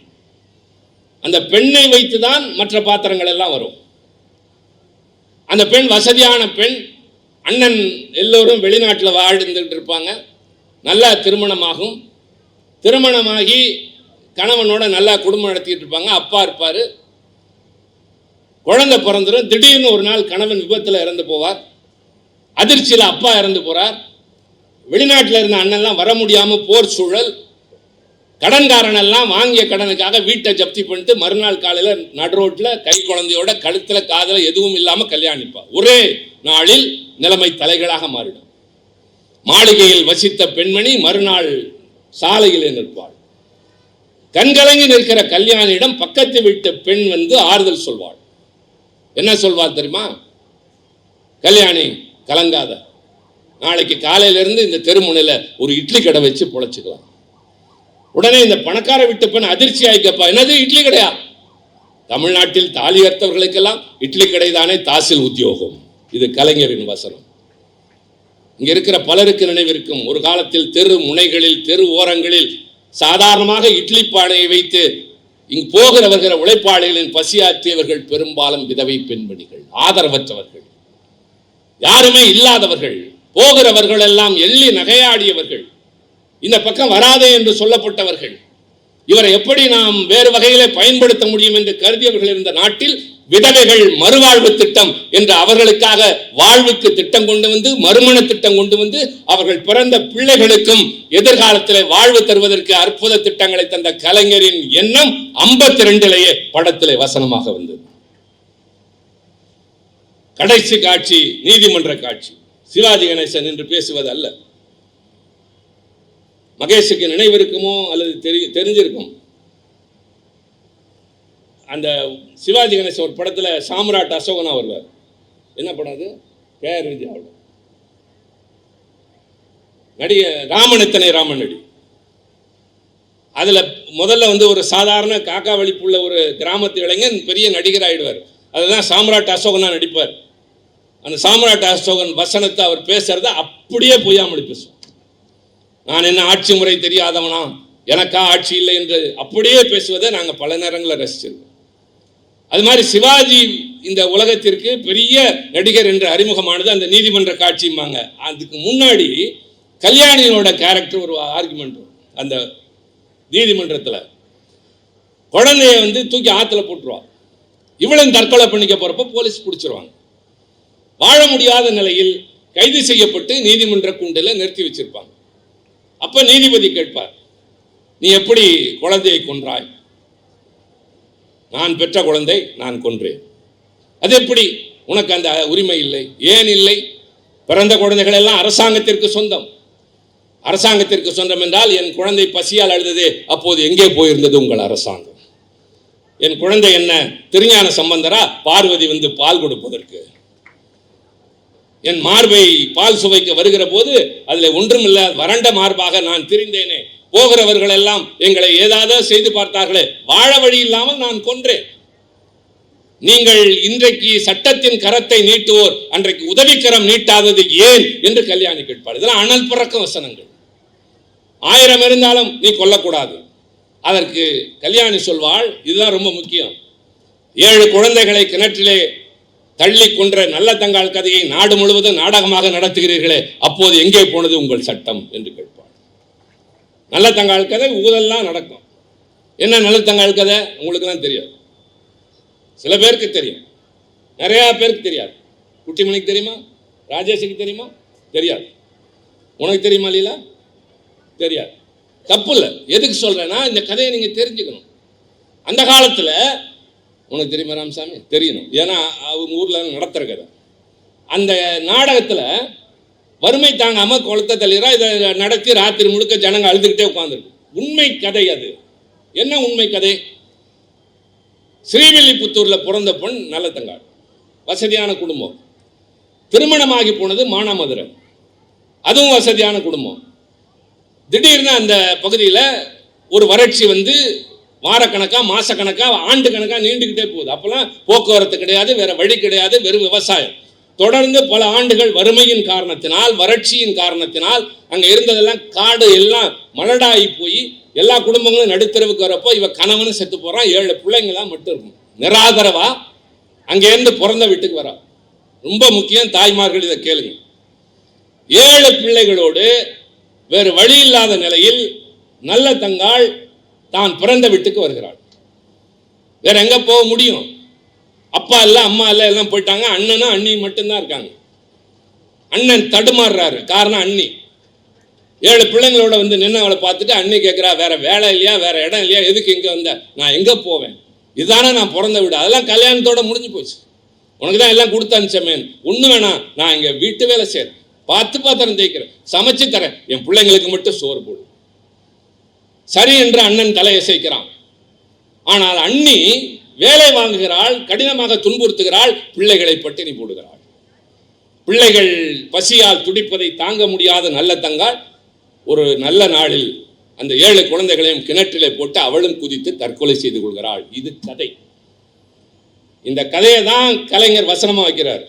அந்த பெண்ணை வைத்துதான் மற்ற பாத்திரங்கள் எல்லாம் வரும். அந்த பெண் வசதியான பெண், அண்ணன் எல்லோரும் வெளிநாட்டில் வாழ்ந்துட்டு இருப்பாங்க, நல்லா திருமணமாகும், திருமணமாகி கணவனோட நல்லா குடும்பம் நடத்திட்டு இருப்பாங்க, அப்பா இருப்பார், குழந்தை பிறந்துடும். திடீர்னு ஒரு நாள் கணவன் விபத்தில் இறந்து போவார், அதிர்ச்சியில் அப்பா இறந்து போறார். வெளிநாட்டில் இருந்த அண்ணன்லாம் வர முடியாமல் போர் சூழல், கடன்காரனெல்லாம் வாங்கிய கடனுக்காக வீட்டை ஜப்தி பண்ணிட்டு மறுநாள் காலையில் நடுரோட்டில் கை குழந்தையோட கழுத்தில் காதில் எதுவும் இல்லாமல் கல்யாணிப்பா. ஒரே நாளில் நிலைமை தலைகளாக மாறிடும். மாளிகையில் வசித்த பெண்மணி மறுநாள் சாலையில் நிற்பாள். கண்கலங்கி நிற்கிற கல்யாணியிடம் பக்கத்து வீட்டு பெண் வந்து ஆறுதல் சொல்வாள். என்ன சொல்வாள் தெரியுமா? கல்யாணி, கலங்காத, நாளைக்கு காலையிலிருந்து இந்த தெருமுனையில் ஒரு இட்லி கடை வச்சு பொழைச்சிக்கலாம். உடனே இந்த பணக்கார வீட்டு பெண் அதிர்ச்சி ஆயிக்கப்பா, என்னது இட்லி கடையா? தமிழ்நாட்டில் தாலி அர்த்தவர்களுக்கெல்லாம் இட்லி கடை தானே தாசில் உத்தியோகம். இது கலைஞரின் வசனம். இங்க இருக்கிற பலருக்கு நினைவிருக்கும், ஒரு காலத்தில் தெரு முனைகளில், தெரு ஓரங்களில் சாதாரணமாக இட்லி பானையை வைத்து இங்கு போகிறவர்கள் உழைப்பாளிகளின் பசியாற்றியவர்கள் பெரும்பாலும் விதவை பெண்மணிகள், ஆதரவற்றவர்கள், யாருமே இல்லாதவர்கள். போகிறவர்கள் எல்லாம் எள்ளி நகையாடியவர்கள், இந்த பக்கம் வராதே என்று சொல்லப்பட்டவர்கள். இவரை எப்படி நாம் வேறு வகையிலே பயன்படுத்த முடியும் என்று கருதியவர்கள் இருந்த நாட்டில் விதவைகள் மறுவாழ்வு திட்டம் என்று அவர்களுக்காக வாழ்வுக்கு திட்டம் கொண்டு வந்து, மறுமண திட்டம் கொண்டு வந்து, அவர்கள் பிறந்த பிள்ளைகளுக்கும் எதிர்காலத்தில் வாழ்வு தருவதற்கு அற்புத திட்டங்களை தந்த கலைஞரின் எண்ணம் 52லேயே படத்திலே வசனமாக வந்தது. கடைசி காட்சி நீதிமன்ற காட்சி. சிவாஜி கணேசன் என்று பேசுவது அல்ல. மகேஷுக்கு நினைவிருக்குமோ அல்லது தெரிஞ்சிருக்கும். அந்த சிவாஜி கணேசன் ஒரு படத்தில் சாம்ராட் அசோகனா வருவார். என்ன படம் அது? பேர் விஜயாவோட நடிகை ராமன் நடி. அதில் முதல்ல வந்து ஒரு சாதாரண காக்கா வலிப்புள்ள ஒரு கிராமத்து இளைஞன் பெரிய நடிகர் ஆயிடுவார். அதுதான் சாம்ராட் அசோகனா நடிப்பார். அந்த சாம்ராட் அசோகன் வசனத்தை அவர் பேசுறத அப்படியே பொய்யாமொழி பேசுவார். நான் என்ன ஆட்சி முறை தெரியாதவனா, எனக்கா ஆட்சி இல்லை என்று அப்படியே பேசுவதை நாங்கள் பல நேரங்களில் ரசிச்சிருக்கோம். அது மாதிரி சிவாஜி இந்த உலகத்திற்கு பெரிய நடிகர் என்று அறிமுகமானது அந்த நீதிமன்ற காட்சிம்பாங்க. அதுக்கு முன்னாடி கல்யாணியோட கேரக்டர் ஒரு ஆர்குமெண்ட் அந்த நீதிமன்றத்தில். குழந்தைய வந்து தூக்கி ஆற்றுல போட்டுருவான். இவளும் தற்கொலை பண்ணிக்க போகிறப்ப போலீஸ் பிடிச்சிருவாங்க. வாழ முடியாத நிலையில் கைது செய்யப்பட்டு நீதிமன்ற கூண்டில் நிறுத்தி வச்சிருப்பாங்க. அப்போ நீதிபதி கேட்பார், நீ எப்படி குழந்தையை கொன்றாய்? நான் பெற்ற குழந்தை நான் கொன்றேன். அது எப்படி? உனக்கு அந்த உரிமை இல்லை. ஏன் இல்லை? பிறந்த குழந்தைகள் எல்லாம் அரசாங்கத்திற்கு சொந்தம். அரசாங்கத்திற்கு சொந்தம் என்றால் என் குழந்தை பசியால் அழுததே, அப்போது எங்கே போயிருந்தது உங்கள் அரசாங்கம்? என் குழந்தை என்ன திருஞான சம்பந்தரா பார்வதி வந்து பால் கொடுப்பதற்கு? என் மார்பை பால் சுவைக்க வருகிற போது அதில் ஒன்றுமில்ல, வறண்ட மார்பாக நான் திரிந்தேனே. போகிறவர்கள் எல்லாம் எங்களை ஏதாவது செய்து பார்த்தார்களே, வாழ வழி இல்லாமல் நான் கொன்றேன். நீங்கள் இன்றைக்கு சட்டத்தின் கரத்தை நீட்டுவோர் அன்றைக்கு உதவிக்கரம் நீட்டாதது ஏன் என்று கல்யாணி கேட்பார். இதெல்லாம் அனல் பறக்கும் வசனங்கள். 1000 இருந்தாலும் நீ கொல்லக்கூடாது. அதற்கு கல்யாணி சொல்வாள், இதுதான் ரொம்ப முக்கியம். 7 குழந்தைகளை கிணற்றிலே தள்ளி கொன்ற நல்ல தங்காள் கதையை நாடு முழுவதும் நாடகமாக நடத்துகிறீர்களே, அப்போது எங்கே போனது உங்கள் சட்டம் என்று கேட்பாள். நல்ல தங்காள் கதை ஊரெல்லாம் நடக்கும். என்ன நல்ல தங்காள் கதை? உங்களுக்கு தான் தெரியும். சில பேருக்கு தெரியும், நிறையா பேருக்கு தெரியாது. குட்டிமணிக்கு தெரியுமா? ராஜேஷுக்கு தெரியுமா? தெரியாது. உனக்கு தெரியுமா லீலா? தெரியாது. தப்பு இல்லை. எதுக்கு சொல்றேன்னா, இந்த கதையை நீங்க தெரிஞ்சுக்கணும். அந்த காலத்துல உனக்கு தெரியுமா ராமசாமி? தெரியணும். ஏன்னா அவங்க ஊர்ல நடத்துற கதை. அந்த நாடகத்துல வறுமை தாங்காம குளத்தை தள்ளிறா இதை நடத்தி ராத்திரி முழுக்க ஜனங்க அழுதுகிட்டே உட்கார்ந்துருக்கு. உண்மை கதை அது. என்ன உண்மை கதை? ஸ்ரீவில்லிபுத்தூர்ல பிறந்த பொண் நல்ல தங்காள், வசதியான குடும்பம். திருமணமாகி போனது மானாமதுரை, அதுவும் வசதியான குடும்பம். திடீர்னு அந்த பகுதியில் ஒரு வறட்சி வந்து வாரக்கணக்கா மாசக்கணக்கா ஆண்டு கணக்கா நீண்டுகிட்டே போகுது. அப்பெல்லாம் போக்குவரத்து கிடையாது, வேற வழி கிடையாது, வெறும் விவசாயம். தொடர்ந்து பல ஆண்டுகள் வறுமையின் காரணத்தினால், வறட்சியின் காரணத்தினால் அங்க இருந்ததெல்லாம் காடு எல்லாம் மலடாகி போய் எல்லா குடும்பங்களும் நடுத்தரவுக்கு வரப்போ இவ கணவனும் செத்து போறான். 7 பிள்ளைங்க தான் மட்டும் இருக்கும். நிராதரவா அங்கேருந்து பிறந்த வீட்டுக்கு வரா. ரொம்ப முக்கியம், தாய்மார்கள் இதை கேளுங்க. 7 பிள்ளைகளோடு வேறு வழி இல்லாத நிலையில் நல்ல தங்காள் தான் பிறந்த வீட்டுக்கு வருகிறாள். வேற எங்க போக முடியும்? அப்பா இல்ல, அம்மா இல்ல, எல்லாம் போயிட்டாங்க. அண்ணனும் அண்ணியும் மட்டும்தான் இருக்காங்க. அண்ணன் தடுமாறுறாரு. காரணம் அண்ணி 7 பிள்ளைங்களோட வந்து நின்று அவளை பார்த்துட்டு அண்ணி கேட்குறா, வேற வேலை இல்லையா, வேற இடம் இல்லையா, எதுக்கு இங்கே வந்த? நான் எங்கே போவேன்? இதுதானே நான் பிறந்த வீடு. அதெல்லாம் கல்யாணத்தோட முடிஞ்சு போச்சு. உனக்கு தான் எல்லாம் கொடுத்து அனுப்பிச்சமேன். ஒன்றும் வேணாம், நான் இங்கே வீட்டு வேலை செய்கிறேன், பார்த்து பாத்திரம் தேய்க்கிறேன், சமைச்சு தரேன், என் பிள்ளைங்களுக்கு மட்டும் சோறு போடு. சரி என்று அண்ணன் தலையசைக்கிறான். ஆனால் அண்ணி வேலை வாங்குகிறாள், கடினமாக துன்புறுத்துகிறாள், பிள்ளைகளை பட்டினி போடுகிறாள். பிள்ளைகள் பசியால் துடிப்பதை தாங்க முடியாத நல்ல தங்காள் ஒரு நல்ல நாளில் அந்த 7 குழந்தைகளையும் கிணற்றிலே போட்டு அவளும் குதித்து தற்கொலை செய்து கொள்கிறாள். இது கதை. இந்த கதையை தான் கலைஞர் வசனமா வைக்கிறார்.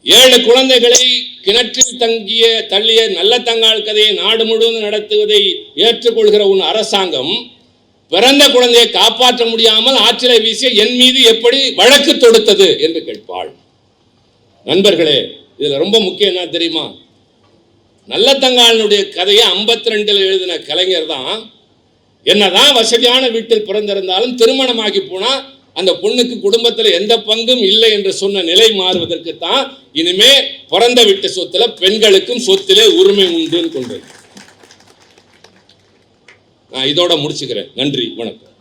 7 குழந்தைகளை கிணற்றில் தள்ளிய நல்ல தங்காள் கதையை நாடு முழுவதும் நடத்துவதை ஏற்றுக்கொள்கிற உன் அரசாங்கம் பிறந்த குழந்தையை காப்பாற்ற முடியாமல் ஆற்றிலை வீசிய என் மீது எப்படி வழக்கு தொடுத்தது என்று கேட்பாள். நண்பர்களே, இதுல ரொம்ப முக்கியம் என்ன தெரியுமா? நல்ல தங்காளுடைய கதையை 52 எழுதின கலைஞர் தான். என்னதான் வசதியான வீட்டில் பிறந்திருந்தாலும் திருமணமாகி போனா அந்த பொண்ணுக்கு குடும்பத்தில் எந்த பங்கும் இல்லை என்று சொன்ன நிலை மாறுவதற்கு தான் இனிமே பிறந்த வீட்டு சொத்துல பெண்களுக்கும் சொத்திலே உரிமை உண்டு கொண்டு. நான் இதோட முடிச்சுக்கிறேன். நன்றி, வணக்கம்.